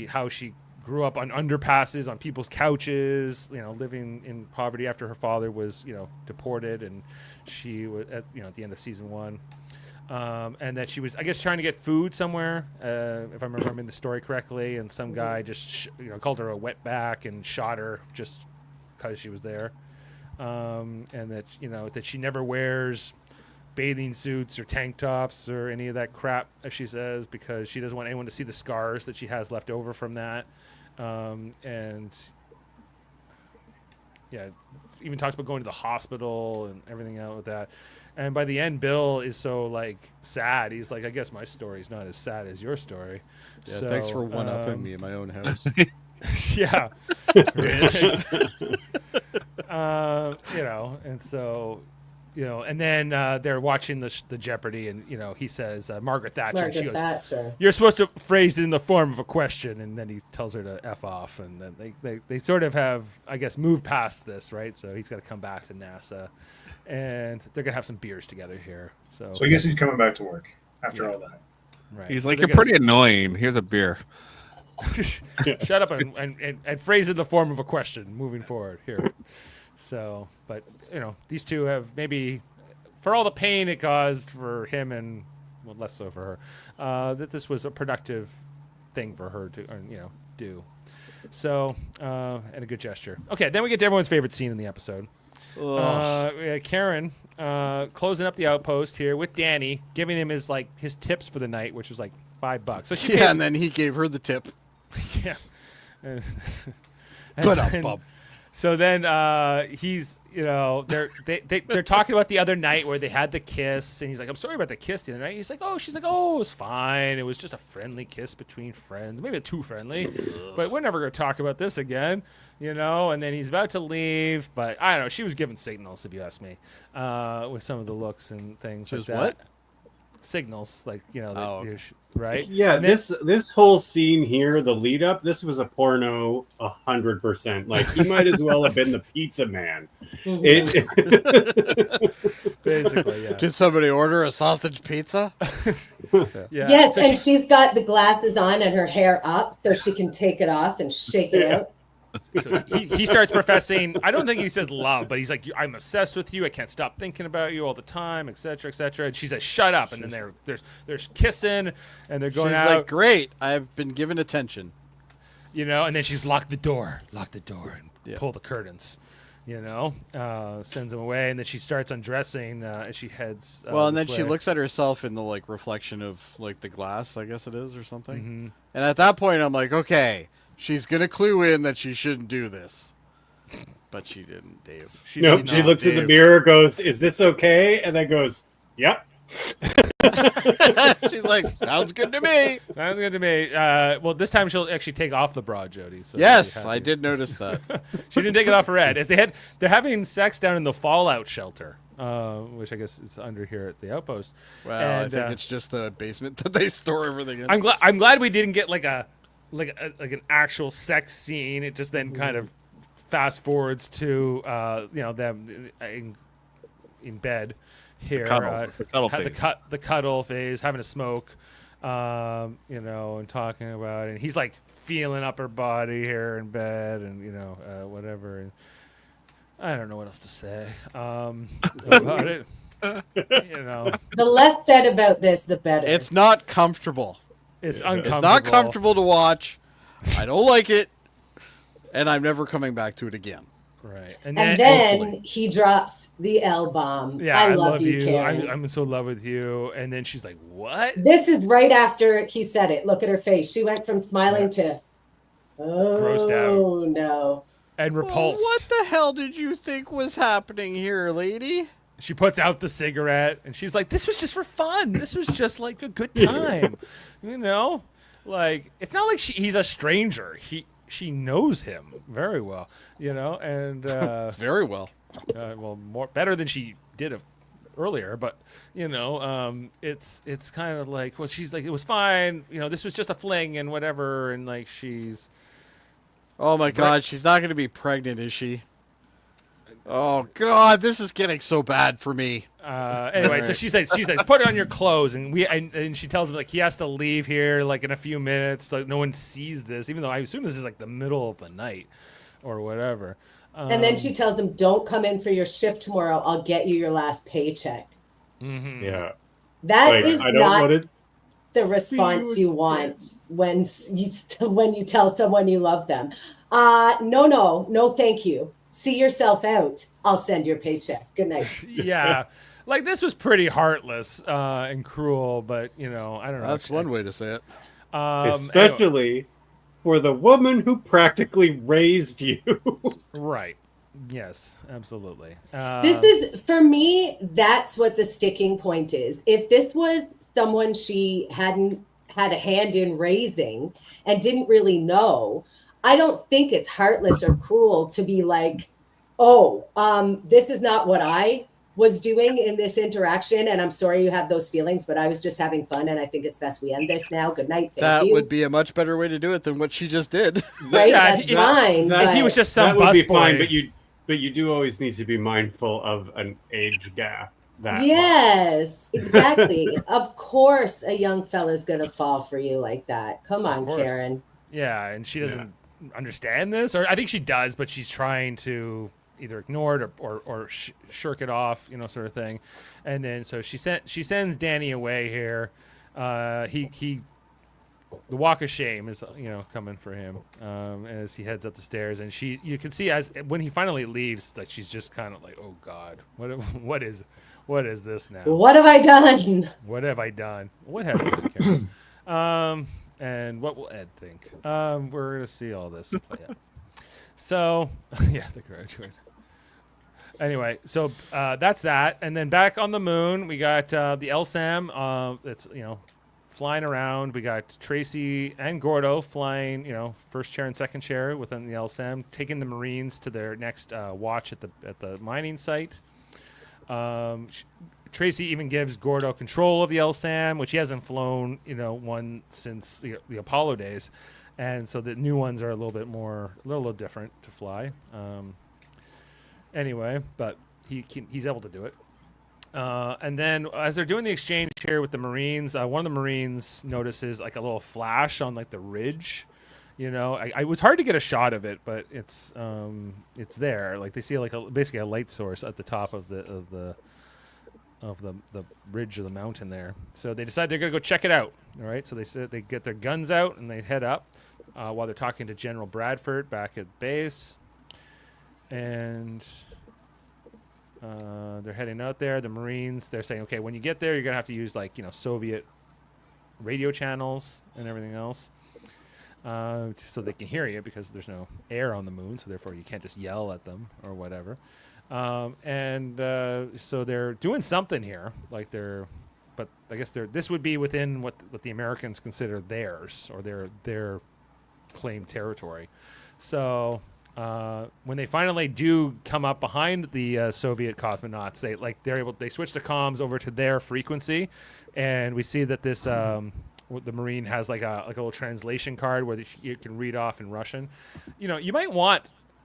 how she grew up on underpasses, on people's couches, you know, living in poverty after her father was, you know, deported, and she was at the end of season 1. And that she was, I guess, trying to get food somewhere, if I'm remembering the story correctly, and some guy just called her a wetback and shot her just because she was there, and that that she never wears bathing suits or tank tops or any of that crap, as she says, because she doesn't want anyone to see the scars that she has left over from that, and yeah, even talks about going to the hospital and everything out with that. And by the end, Bill is so, like, sad. He's like, I guess my story's not as sad as your story. Yeah, so, thanks for one-upping me in my own house. Yeah. And so, and then they're watching the Jeopardy, and, he says, Margaret Thatcher. She goes, Thatcher. You're supposed to phrase it in the form of a question, and then he tells her to F off, and then they sort of have, I guess, moved past this, right? So he's got to come back to NASA, and they're going to have some beers together here. So I guess he's coming back to work after all that. Right. He's So like, they're you're pretty annoying. Here's a beer. Shut up and phrase it in the form of a question moving forward here. So, but, these two have maybe, for all the pain it caused for him and, well, less so for her, that this was a productive thing for her to, do. So, and a good gesture. Okay, then we get to everyone's favorite scene in the episode. Karen closing up the outpost here with Danny, giving him his tips for the night, which was like $5. So she and then he gave her the tip. yeah. Put up, bub. So then he's, they're talking about the other night where they had the kiss, and he's like, I'm sorry about the kiss the other night. He's like, she's like, it was fine. It was just a friendly kiss between friends, maybe too friendly, but we're never going to talk about this again, and then he's about to leave, but I don't know. She was giving signals, if you ask me, with some of the looks and things like that. What? Signals, like, okay. Right? Yeah, And then, this whole scene here, the lead up, this was a porno 100%. Like, he might as well have been the pizza man. basically, yeah. Did somebody order a sausage pizza? Yeah. Yes, So and she's got the glasses on and her hair up so she can take it off and shake it out. So he starts professing, I don't think he says love, but he's like, I'm obsessed with you. I can't stop thinking about you all the time, et cetera, et cetera. And she says, shut up. And then there's kissing, and they're going She's out. like, great, I've been given attention. And then she's lock the door, and pull the curtains, sends him away. And then she starts undressing as she heads. Well, and then this she way. looks at herself in the reflection of the glass, I guess it is, or something. Mm-hmm. And at that point, I'm like, okay, she's gonna clue in that she shouldn't do this, but she didn't, Dave. She looks in the mirror, goes, "Is this okay?" And then goes, "Yep." She's like, sounds good to me. Sounds good to me. Well, this time she'll actually take off the bra, Jody. So Yes, you'll be I happy. did notice that. She didn't take it off her head. As they're having sex down in the fallout shelter, which I guess is under here at the outpost. Well, And, I think it's just the basement that they store everything in. I'm glad we didn't get like an actual sex scene. It just then kind of fast forwards to them in bed here. The cuddle had phase. the cuddle phase, having a smoke, and talking about it. And he's like feeling up her body here in bed, and whatever. And I don't know what else to say about it. The less said about this, the better. It's not comfortable. It's It's uncomfortable. not comfortable to watch. I don't like it, and I'm never coming back to it again. Right, and then hopefully. he drops the L bomb. yeah, I love you, I'm, Karen. I'm so in love with you. And then she's like, "What?" This is right after he said it. Look at her face. She went from smiling to, Grossed out. oh no. And Well, repulsed. what the hell did you think was happening here, lady? She puts out the cigarette, and she's like, "This was just for fun. This was just like a good time, Like it's not like he's a stranger. She knows him very well, and Very well. more better than she did earlier. But it's kind of like, well, she's like, it was fine. This was just a fling and whatever, and like she's. Oh my God, she's not going to be pregnant, is she? Oh God, this is getting so bad for me. Anyway, so she says, put on your clothes, and she tells him like he has to leave here like in a few minutes, like no one sees this, even though I assume this is like the middle of the night or whatever. And then she tells him, don't come in for your shift tomorrow. I'll get you your last paycheck. Mm-hmm. Yeah. That is I don't not want it. the response you want when you tell someone you love them. No, thank you. See yourself out. I'll send your paycheck. Good night. Yeah, like this was pretty heartless and cruel, but I don't know. That's one way to say it. Especially for the woman who practically raised you. Right. Yes, absolutely. This is, for me, that's what the sticking point is. If this was someone she hadn't had a hand in raising and didn't really know, I don't think it's heartless or cruel to be like, this is not what I was doing in this interaction, and I'm sorry you have those feelings, but I was just having fun, and I think it's best we end this now. Good night. Thank you. Would be a much better way to do it than what she just did. Right? Yeah, That's fine. if he was just some That would be fine, busboy. but you do always need to be mindful of an age gap. Yes, exactly. Of course, a young fella's gonna fall for you like that. Come on, course. Karen. Yeah, and she doesn't understand this, or I think she does, but she's trying to either ignore it or shirk it off, sort of thing. And then so she sends Danny away here. The walk of shame is coming for him as he heads up the stairs, and you can see when he finally leaves, like she's just kind of like, oh God, what is this now? What have I done? What have I done? What have I done, Karen? And what will Ed think? We're gonna see all this play out. So, yeah, the graduate. Anyway, so that's that, and then back on the moon, we got the LSAM that's flying around. We got Tracy and Gordo flying, first chair and second chair within the LSAM, taking the Marines to their next watch at the mining site. Tracy even gives Gordo control of the LSAM, which he hasn't flown, one since the Apollo days, and so the new ones are a little different to fly. Anyway, but he's able to do it. And then as they're doing the exchange here with the Marines, one of the Marines notices like a little flash on like the ridge. It was hard to get a shot of it, but it's there. Like they see like basically a light source at the top of the ridge of the mountain there. So they decide they're gonna go check it out. All right. So they get their guns out and they head up while they're talking to General Bradford back at base. And they're heading out there. The Marines, they're saying, okay, when you get there, you're gonna have to use Soviet radio channels and everything else, so they can hear you because there's no air on the moon, so therefore you can't just yell at them or whatever. So they're doing something here, like they're but I guess this would be within what the Americans consider theirs, or their claimed territory. So when they finally do come up behind the Soviet cosmonauts, they switch the comms over to their frequency, and we see that this the Marine has like a little translation card where you can read off in Russian. You might want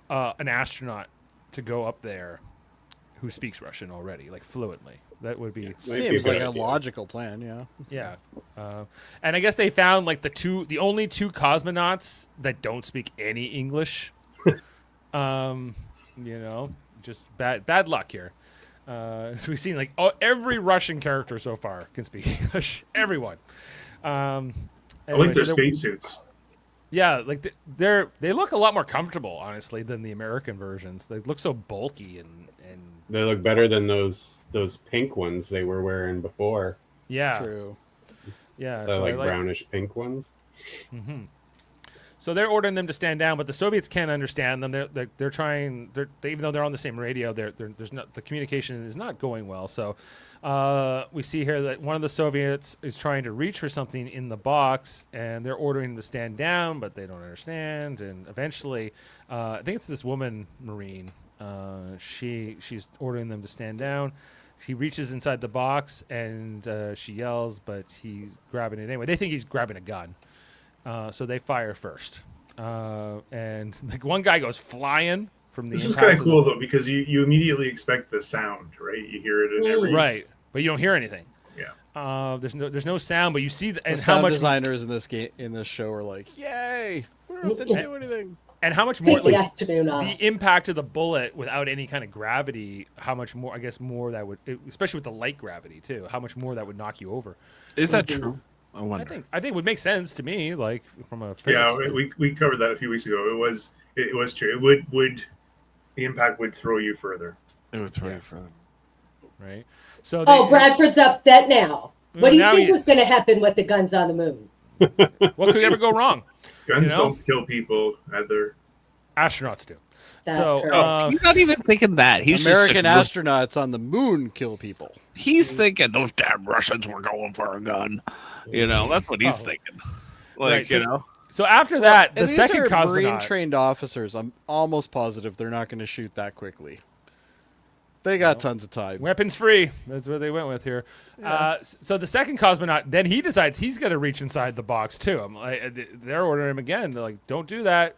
an astronaut to go up there who speaks Russian already, like fluently. That would be Seems like a logical plan, yeah. And I guess they found like the only two cosmonauts that don't speak any English. Just bad luck here. So we've seen like every Russian character so far can speak English. Everyone. I like their spacesuits. Yeah, like they look a lot more comfortable, honestly, than the American versions. They look so bulky and they look better than those pink ones they were wearing before. Yeah, True. Yeah, the brownish pink ones. Mm-hmm. So they're ordering them to stand down, but the Soviets can't understand them. They're trying. Even though they're on the same radio, there's not, the communication is not going well. So we see here that one of the Soviets is trying to reach for something in the box, and they're ordering him to stand down, but they don't understand. And eventually, I think it's this woman Marine. She's ordering them to stand down. He reaches inside the box, and she yells, but he's grabbing it anyway. They think he's grabbing a gun. So they fire first, and like one guy goes flying from the. This is kind of cool though, because you immediately expect the sound, right? You hear it in every right, but you don't hear anything. Yeah. There's no sound, but you see The and sound how much designers in this show are like, yay, we don't have to do anything. and how much more Take the like afternoon off. the impact of the bullet without any kind of gravity. How much more? I guess more that would, especially with the light gravity too. How much more that would knock you over? Is that true? I wonder. I think it would make sense to me, like from a physics standpoint. we covered that a few weeks ago. It was true. It would the impact would throw you further. It was right for them. Right. So Bradford's upset now. What do you now think was going to happen with the guns on the moon? what could ever go wrong? Guns don't kill people, either. Astronauts do. That's So correct. He's not even thinking that. He's American just astronauts on the moon kill people. He's thinking those damn Russians were going for a gun. That's what he's thinking. Like, right, so after that, the And these second are cosmonaut. Marine-trained officers. I'm almost positive they're not going to shoot that quickly. They got tons of time. Weapons free. That's what they went with here. Yeah. So the second cosmonaut, then he decides he's going to reach inside the box too. They're ordering him again. They're like, "Don't do that."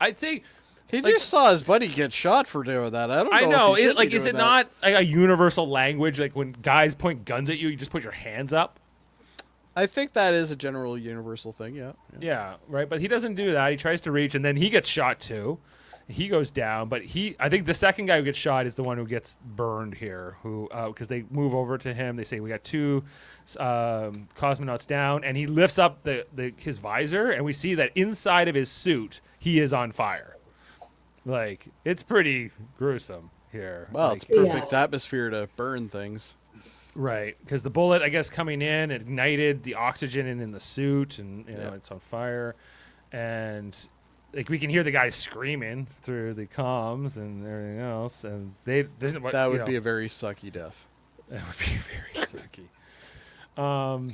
I think He just saw his buddy get shot for doing that. I don't know. I know. If he should be Is doing it that. not like a universal language? Like when guys point guns at you, you just put your hands up. I think that is a general universal thing. Yeah. Yeah, right. But he doesn't do that. He tries to reach, and then he gets shot too. He goes down, but I think the second guy who gets shot is the one who gets burned here. Who because they move over to him. They say we got two cosmonauts down, and he lifts up his visor, and we see that inside of his suit he is on fire. Like it's pretty gruesome here. Well, Like, it's perfect atmosphere to burn things. right, because the bullet, I guess, coming in ignited the oxygen in the suit, and it's on fire, and like we can hear the guys screaming through the comms and everything else, and That would be a very sucky death. That would be very sucky.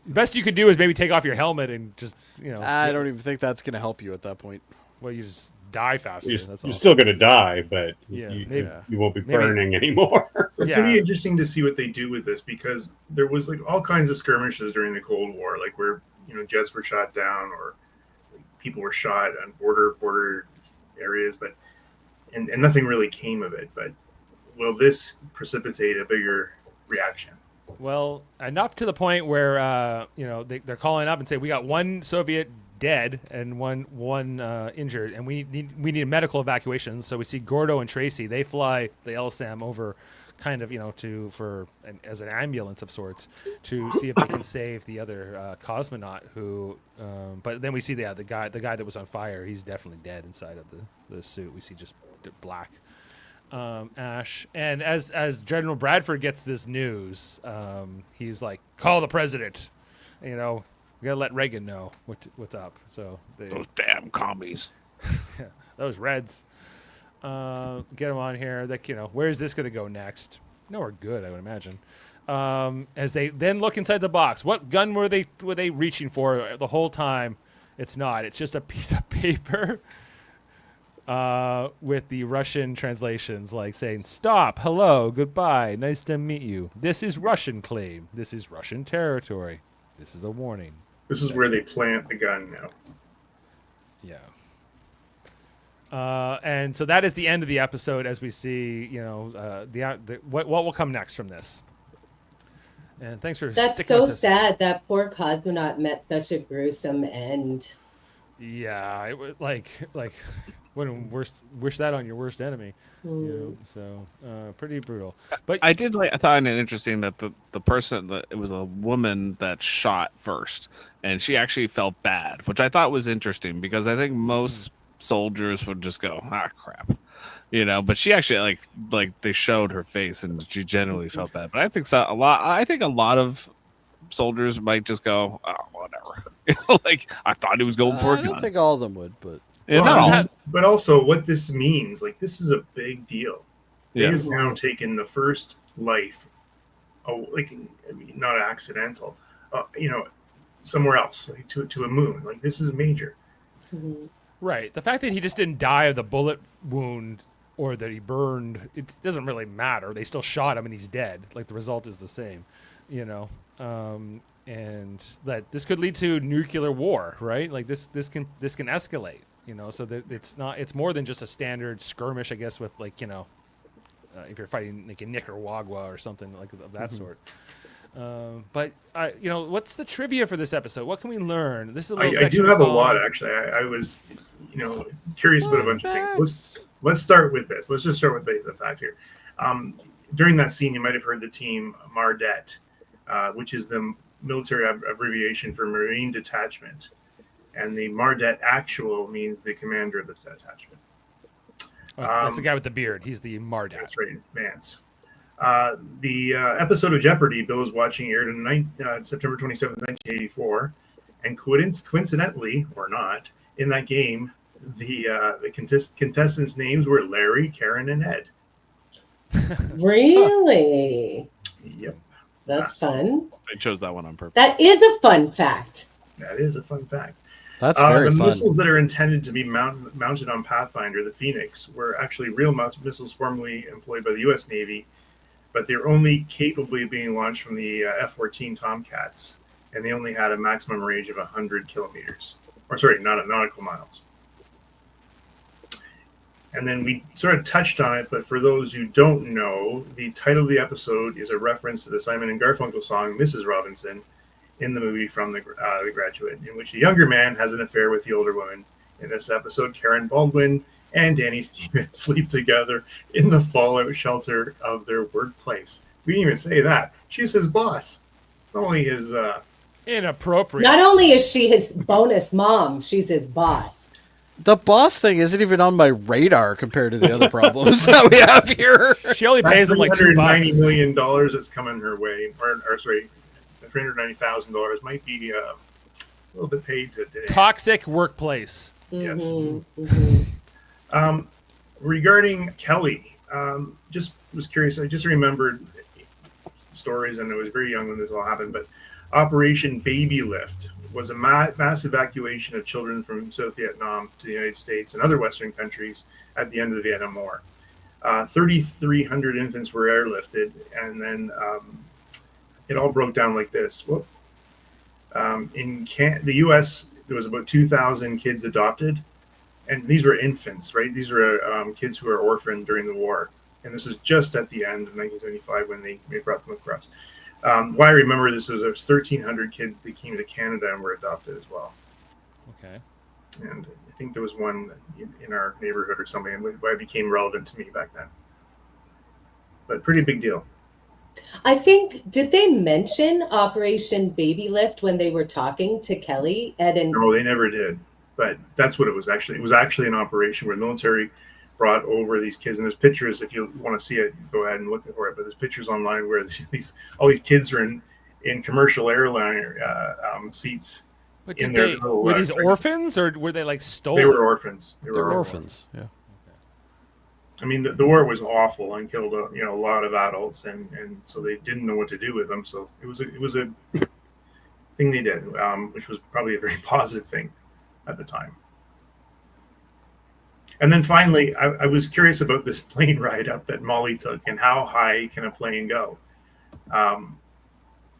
Best you could do is maybe take off your helmet and just I don't even think that's going to help you at that point. well, you just die faster. That's all. You're still going to die, but Yeah, you, maybe- you won't be burning anymore. It's pretty interesting to see what they do with this, because there was like all kinds of skirmishes during the Cold War, like where jets were shot down or people were shot on border areas, but and nothing really came of it. But will this precipitate a bigger reaction? Well, enough to the point where they're calling up and say we got one Soviet dead and one injured, and we need a medical evacuation. So we see Gordo and Tracy. They fly the LSAM over, kind of as an ambulance of sorts to see if they can save the other cosmonaut who. But then we see the guy that was on fire. He's definitely dead inside of the suit. We see just black. Ash, and as General Bradford gets this news, he's like, "Call the president." We gotta let Reagan know what's up. So those damn commies. yeah, those Reds. Get them on here. Where is this gonna go next? Nowhere good, I would imagine. as they then look inside the box. What gun were they reaching for the whole time? It's not. It's just a piece of paper with the Russian translations, like saying, "Stop, hello, goodbye, nice to meet you. This is Russian claim. This is Russian territory. This is a warning." This is where they plant the gun now. Yeah. And so that is the end of the episode, as we see, what will come next from this. And thanks for That's sticking so with us. sad that poor Cosmonaut met such a gruesome end. Yeah, it would like wouldn't wish that on your worst enemy. So pretty brutal. But I thought it interesting that the person that it was a woman that shot first, and she actually felt bad, which I thought was interesting because I think most soldiers would just go, "Ah, crap," But she actually like they showed her face, and she genuinely felt bad. But I think a lot of soldiers might just go, "Oh, whatever." Like I thought he was going for a gun. I don't think all of them would, but Yeah, Well, not all. but also what this means, like this is a big deal. They Yes. have now taken the first life, not accidental, somewhere else, like to a moon. Like this is major. right, the fact that he just didn't die of the bullet wound or that he burned, it doesn't really matter. They still shot him and he's dead. Like the result is the same, and that this could lead to nuclear war, right? Like this can escalate, so that it's more than just a standard skirmish, I guess, with if you're fighting like in Nicaragua or something like of that sort. But what's the trivia for this episode? What can we learn? This is a little I section do have a called- lot actually. I was, curious about a bunch of things. Let's start with this. Let's just start with the fact here. During that scene, you might have heard the team Mardet, which is the military abbreviation for Marine Detachment, and the Mardet actual means the commander of the detachment. Okay, that's the guy with the beard. He's the Mardat. That's right, Vance. The episode of Jeopardy Bill was watching aired on September 27th, 1984, and coincidentally or not, in that game, the contestants' names were Larry, Karen, and Ed. Really? Yep, That's fun. I chose that one on purpose. That is a fun fact. that is a fun fact. that's very the fun. missiles that are intended to be mounted on Pathfinder, the Phoenix, were actually real missiles formerly employed by the U.S. Navy, but they're only capable of being launched from the F-14 Tomcats, and they only had a maximum range of 100 kilometers. Or sorry, not nautical miles. And then we sort of touched on it, but for those who don't know, the title of the episode is a reference to the Simon and Garfunkel song "Mrs. Robinson" in the movie from the Graduate, in which the younger man has an affair with the older woman. In this episode, Karen Baldwin and Danny Stevens sleep together in the fallout shelter of their workplace. We didn't even say that. She's his boss. Only his... Inappropriate. Not only is she his bonus mom, she's his boss. The boss thing isn't even on my radar compared to the other problems that we have here. She only pays him like $2. $390 million that's coming her way. Or sorry, $390,000 might be a little bit paid today. Toxic workplace. Yes. Mhm. Regarding Kelly, just was curious. I just remembered stories, and I was very young when this all happened. But Operation Baby Lift was a mass evacuation of children from South Vietnam to the United States and other Western countries at the end of the Vietnam War. 3,300 infants were airlifted, and then it all broke down like this. Well, in the U.S., there was about 2,000 kids adopted. And these were infants, right? These were kids who were orphaned during the war. And this was just at the end of 1975 when they brought them across. Why I remember this was there was 1,300 kids that came to Canada and were adopted as well. Okay. And I think there was one in our neighborhood or something, and why it became relevant to me back then. But pretty big deal. I think, did they mention Operation Baby Lift when they were talking to Kelly, Ed, and No, they never did. But that's what it was actually. It was actually an operation where the military brought over these kids. And there's pictures, if you want to see it, go ahead and look for it. But there's pictures online where all these kids are in commercial airliner seats. But in did their they, little, were these orphans or were they like stolen? They were orphans. They're orphans. Yeah. I mean, the war was awful and killed a lot of adults, and so they didn't know what to do with them. So it was a thing they did, which was probably a very positive thing at the time. And then finally, I was curious about this plane ride up that Molly took and how high can a plane go.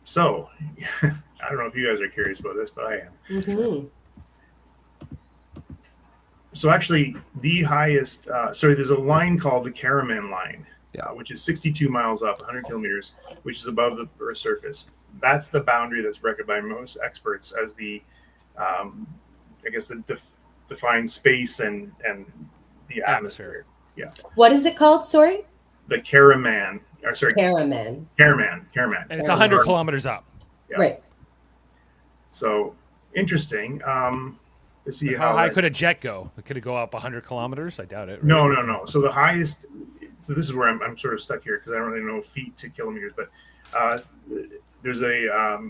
So I don't know if you guys are curious about this, but I am. Mm-hmm. So actually, the highest, there's a line called the Karaman line, which is 62 miles up, 100 kilometers, which is above the Earth's surface. That's the boundary that's reckoned by most experts as the, defined space and the atmosphere. Yeah. What is it called? Sorry? The Karaman. Karaman. And it's 100 kilometers up. Yeah. Right. So, interesting. To see how high could a jet go? Could it go up 100 kilometers? I doubt it. Right? No. So the highest. So this is where I'm sort of stuck here because I don't really know feet to kilometers, but there's a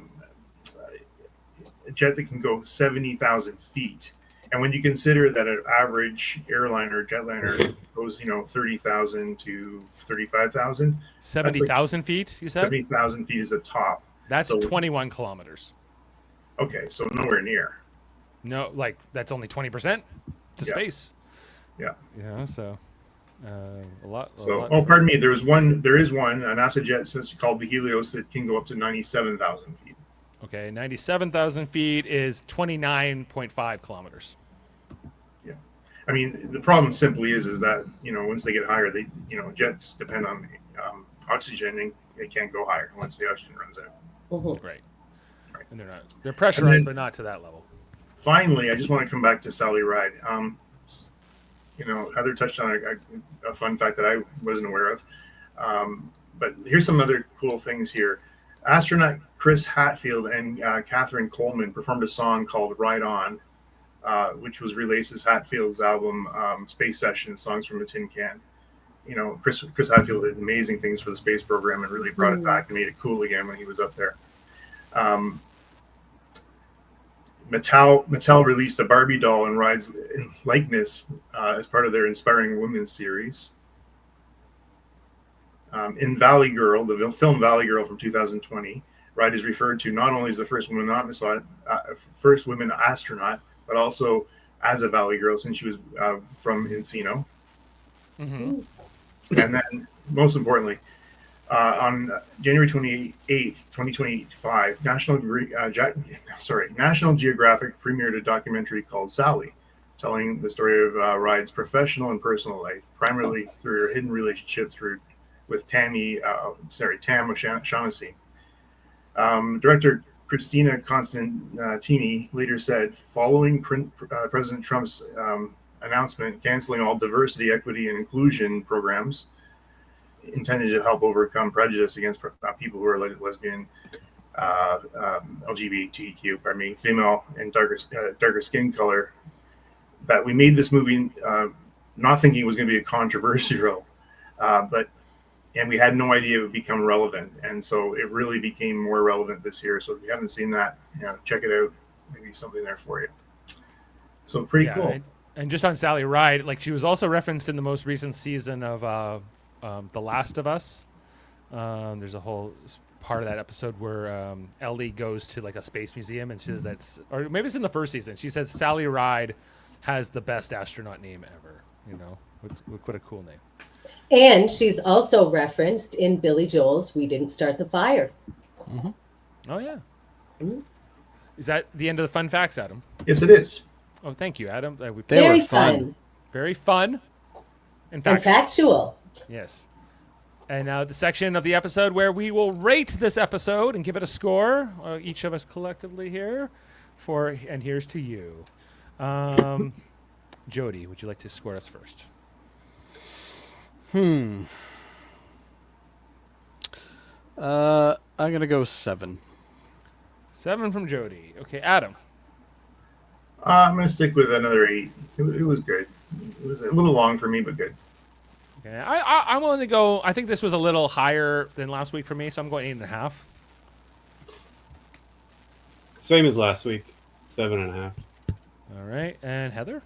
jet that can go 70,000 feet, and when you consider that an average airliner or jetliner goes 30,000 to 35,000, 70,000 feet. You said 70,000 feet is the top. That's 21 kilometers. Okay, so nowhere near. No, like that's only 20% to space. Yeah. Yeah. So a lot. Pardon me. There is one. A NASA jet called the Helios that can go up to 97,000 feet. Okay, 97,000 feet is 29.5 kilometers. Yeah. I mean, the problem simply is that once they get higher, they jets depend on oxygen and they can't go higher once the oxygen runs out. Mm-hmm. Right. And they're pressurized, but not to that level. Finally, I just want to come back to Sally Ride. Heather touched on a fun fact that I wasn't aware of. But here's some other cool things here. Astronaut Chris Hadfield and Catherine Coleman performed a song called Ride On, which was released as Hatfield's album Space Session, Songs from a Tin Can. Chris Hadfield did amazing things for the space program and really brought it back and made it cool again when he was up there. Mattel released a Barbie doll and Ride's likeness as part of their Inspiring Women series. In Valley Girl, the film Valley Girl from 2020, Ride is referred to not only as the first woman astronaut, but also as a Valley Girl since she was from Encino. Mm-hmm. And then, most importantly, on January 28th, 2025, National Geographic premiered a documentary called Sally, telling the story of Ride's professional and personal life, primarily through her hidden relationship with Tam O'Shaughnessy. Director Christina Constantini later said, following President Trump's announcement canceling all diversity, equity, and inclusion programs intended to help overcome prejudice against people who are lesbian, LGBTQ, female, and darker skin color, that we made this movie not thinking it was going to be a controversial, and we had no idea it would become relevant, and so it really became more relevant this year. So if you haven't seen that, check it out. Maybe something there for you. So pretty cool. And just on Sally Ride, like she was also referenced in the most recent season of The Last of Us. There's a whole part of that episode where Ellie goes to like a space museum and says or maybe it's in the first season. She says Sally Ride has the best astronaut name ever. What a cool name. And she's also referenced in Billy Joel's "We Didn't Start the Fire." Mm-hmm. Oh yeah. Mm-hmm. Is that the end of the fun facts, Adam? Yes, it is. Oh, thank you, Adam. They Very were fun. Very fun. And factual. Yes. And now the section of the episode where we will rate this episode and give it a score, each of us collectively here. And here's to you. Jody, would you like to score us first? I'm going to go 7. 7 from Jody. Okay, Adam. I'm going to stick with another 8. It was good. It was a little long for me, but good. Okay, I'm willing to go. I think this was a little higher than last week for me, so I'm going 8.5. Same as last week, 7.5. All right, and Heather?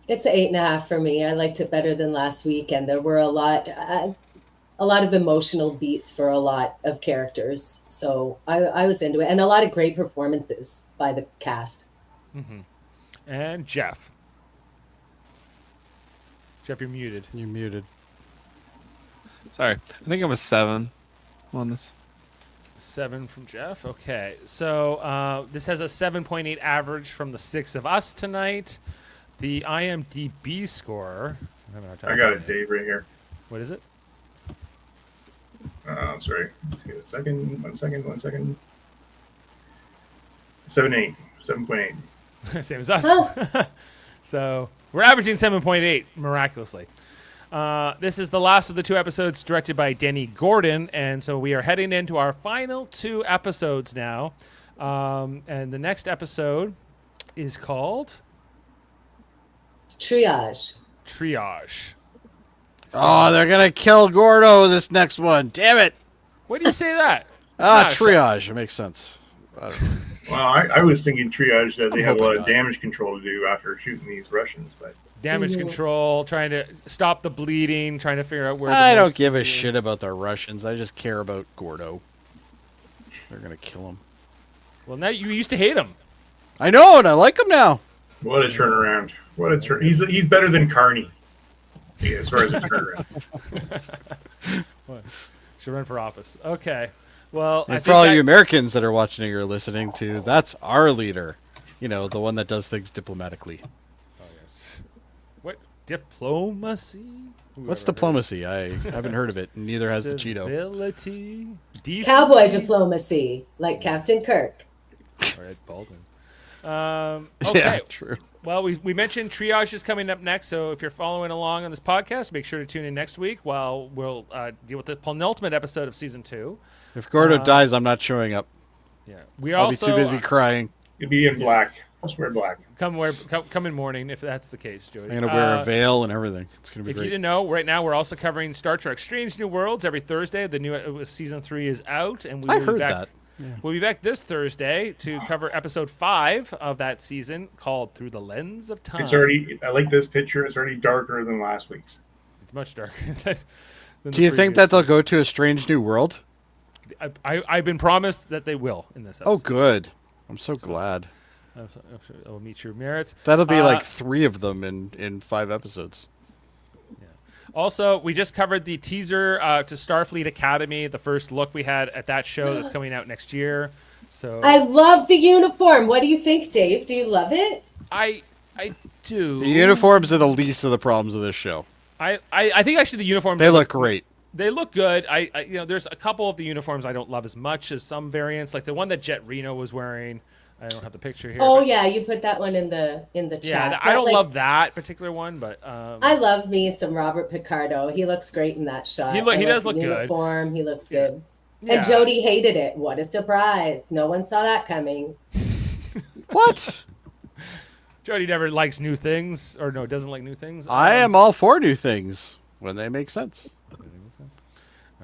It's an 8.5 for me. I liked it better than last week, and there were a lot of emotional beats for a lot of characters. So I was into it, and a lot of great performances by the cast. And Jeff. Jeff, you're muted. You're muted. Sorry, I think I'm a 7 on this. 7 from Jeff. Okay, so this has a 7.8 average from the 6 of us tonight. The IMDb score. I got it, Dave, right here. What is it? Sorry. Let's give it a second. 1 second. 7.8. Same as us. So we're averaging 7.8 miraculously. This is the last of the 2 episodes directed by Denny Gordon, and so we are heading into our final 2 episodes now. And the next episode is called Triage. Oh, they're gonna kill Gordo this next one. Damn it! Why do you say that? Triage. It makes sense. I don't know. Well, I was thinking triage that they have a lot of hoping not. damage control to do after shooting these Russians, but Damage control, trying to stop the bleeding, trying to figure out where. I the don't most give a is. shit about the Russians. I just care about Gordo. They're gonna kill him. Well, now you used to hate him. I know, and I like him now. what a turnaround! What a turn! He's better than Carney. Yeah, as far as a turnaround. Should run for office. Okay. Well, I And for think all that- you Americans that are watching or listening to, that's our leader. You know, the one that does things diplomatically. Oh, yes. What diplomacy? What's diplomacy? I haven't heard of it, and neither has the Cheeto. Civility, decency. Cowboy diplomacy, like Captain Kirk. All right, Baldwin. Okay. Yeah, true. Well, we mentioned Triage is coming up next, so if you're following along on this podcast, make sure to tune in next week while we'll deal with the penultimate episode of season 2. If Gordo dies, I'm not showing up. Yeah, we I'll also be too busy crying. You'd be in black. I'll wear black. come in mourning if that's the case, Jody. I'm gonna wear a veil and everything. It's gonna be If you great. didn't know, right now we're also covering Star Trek: Strange New Worlds every Thursday. The new season 3 is out, and I will heard be back. that. Yeah. We'll be back this Thursday to cover episode 5 of that season, called "Through the Lens of Time." It's already. I like this picture. It's already darker than last week's. It's much darker. than Do you the think previous that they'll go to a strange new world? season. I've been promised that they will in this Oh, episode. good. I'm so glad. I'm sure it will meet your merits. That'll be like 3 of them in 5 episodes. Also, we just covered the teaser to Starfleet Academy, the first look we had at that show that's coming out next year. So I love the uniform. What do you think, Dave? Do you love it? I do. The uniforms are the least of the problems of this show. I think actually the uniforms They look great. They look good. I there's a couple of the uniforms I don't love as much as some variants, like the one that Jet Reno was wearing. I don't have the picture here. Oh but- yeah, you put that one in the chat. yeah. I But, don't like, love that particular one, but I love me some Robert Picardo. He looks great in that shot. He I does love look the good. uniform. He looks Yeah. good. yeah. And Jody hated it. What a surprise! No one saw that coming. What? Jody never likes new things, or no, doesn't like new things. I am all for new things when they make sense.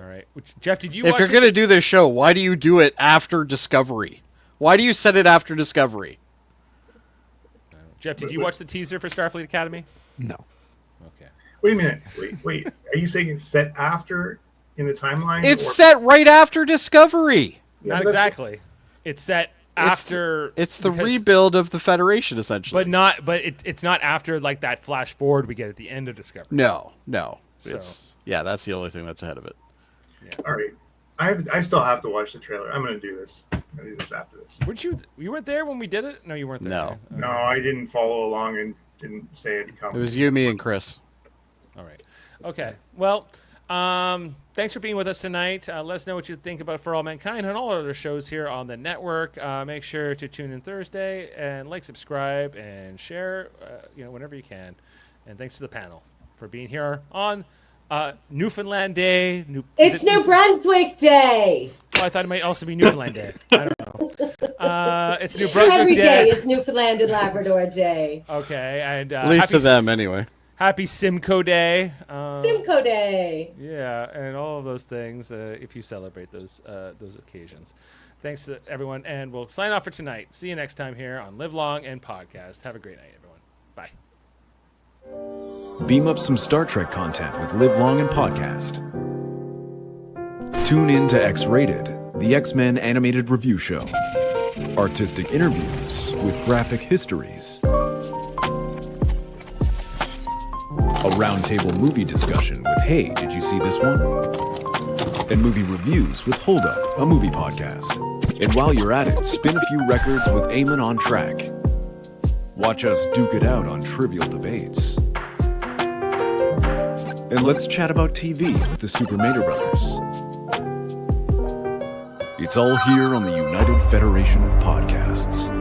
All right, Jeff, did you? If watch you're going to do this show, why do you do it after Discovery? Why do you set it after Discovery? Jeff, did you watch the teaser for Starfleet Academy? No. Okay. Wait a minute. Wait. Are you saying it's set after in the timeline? It's or- set right after Discovery. Yeah, Not but that's- exactly. It's set after. It's the because- rebuild of the Federation, essentially. but it's not after like that flash forward we get at the end of Discovery. No. So- Yeah, that's the only thing that's ahead of it. All right. I still have to watch the trailer. I'm going to do this. I'm going to do this after this. Weren't you? You weren't there when we did it? No, you weren't there. No. right? No, I didn't follow along and didn't say it'd come. It was you, me, and Chris. All right. Okay. Well, thanks for being with us tonight. Let us know what you think about For All Mankind and all our other shows here on the network. Make sure to tune in Thursday and like, subscribe, and share. Whenever you can. And thanks to the panel for being here on Newfoundland Day. It's New Brunswick Day. Oh, I thought it might also be Newfoundland Day. I don't know. It's New Brunswick Every Day. day is Newfoundland and Labrador Day. Okay, and At least happy to them, anyway. Happy Simcoe Day. Simcoe Day. Yeah, and all of those things if you celebrate those occasions. Thanks to everyone, and we'll sign off for tonight. See you next time here on Live Long and Podcast. Have a great night, everyone. Bye. Beam up some Star Trek content with Live Long and Podcast. Tune in to X-Rated, the X-Men animated review show. Artistic interviews with graphic histories. A roundtable movie discussion with Hey, did you see this one? And movie reviews with Hold Up, a movie podcast. And while you're at it, spin a few records with Eamon on Track. Watch us duke it out on trivial debates. And let's chat about TV with the Super Mater Brothers. It's all here on the United Federation of Podcasts.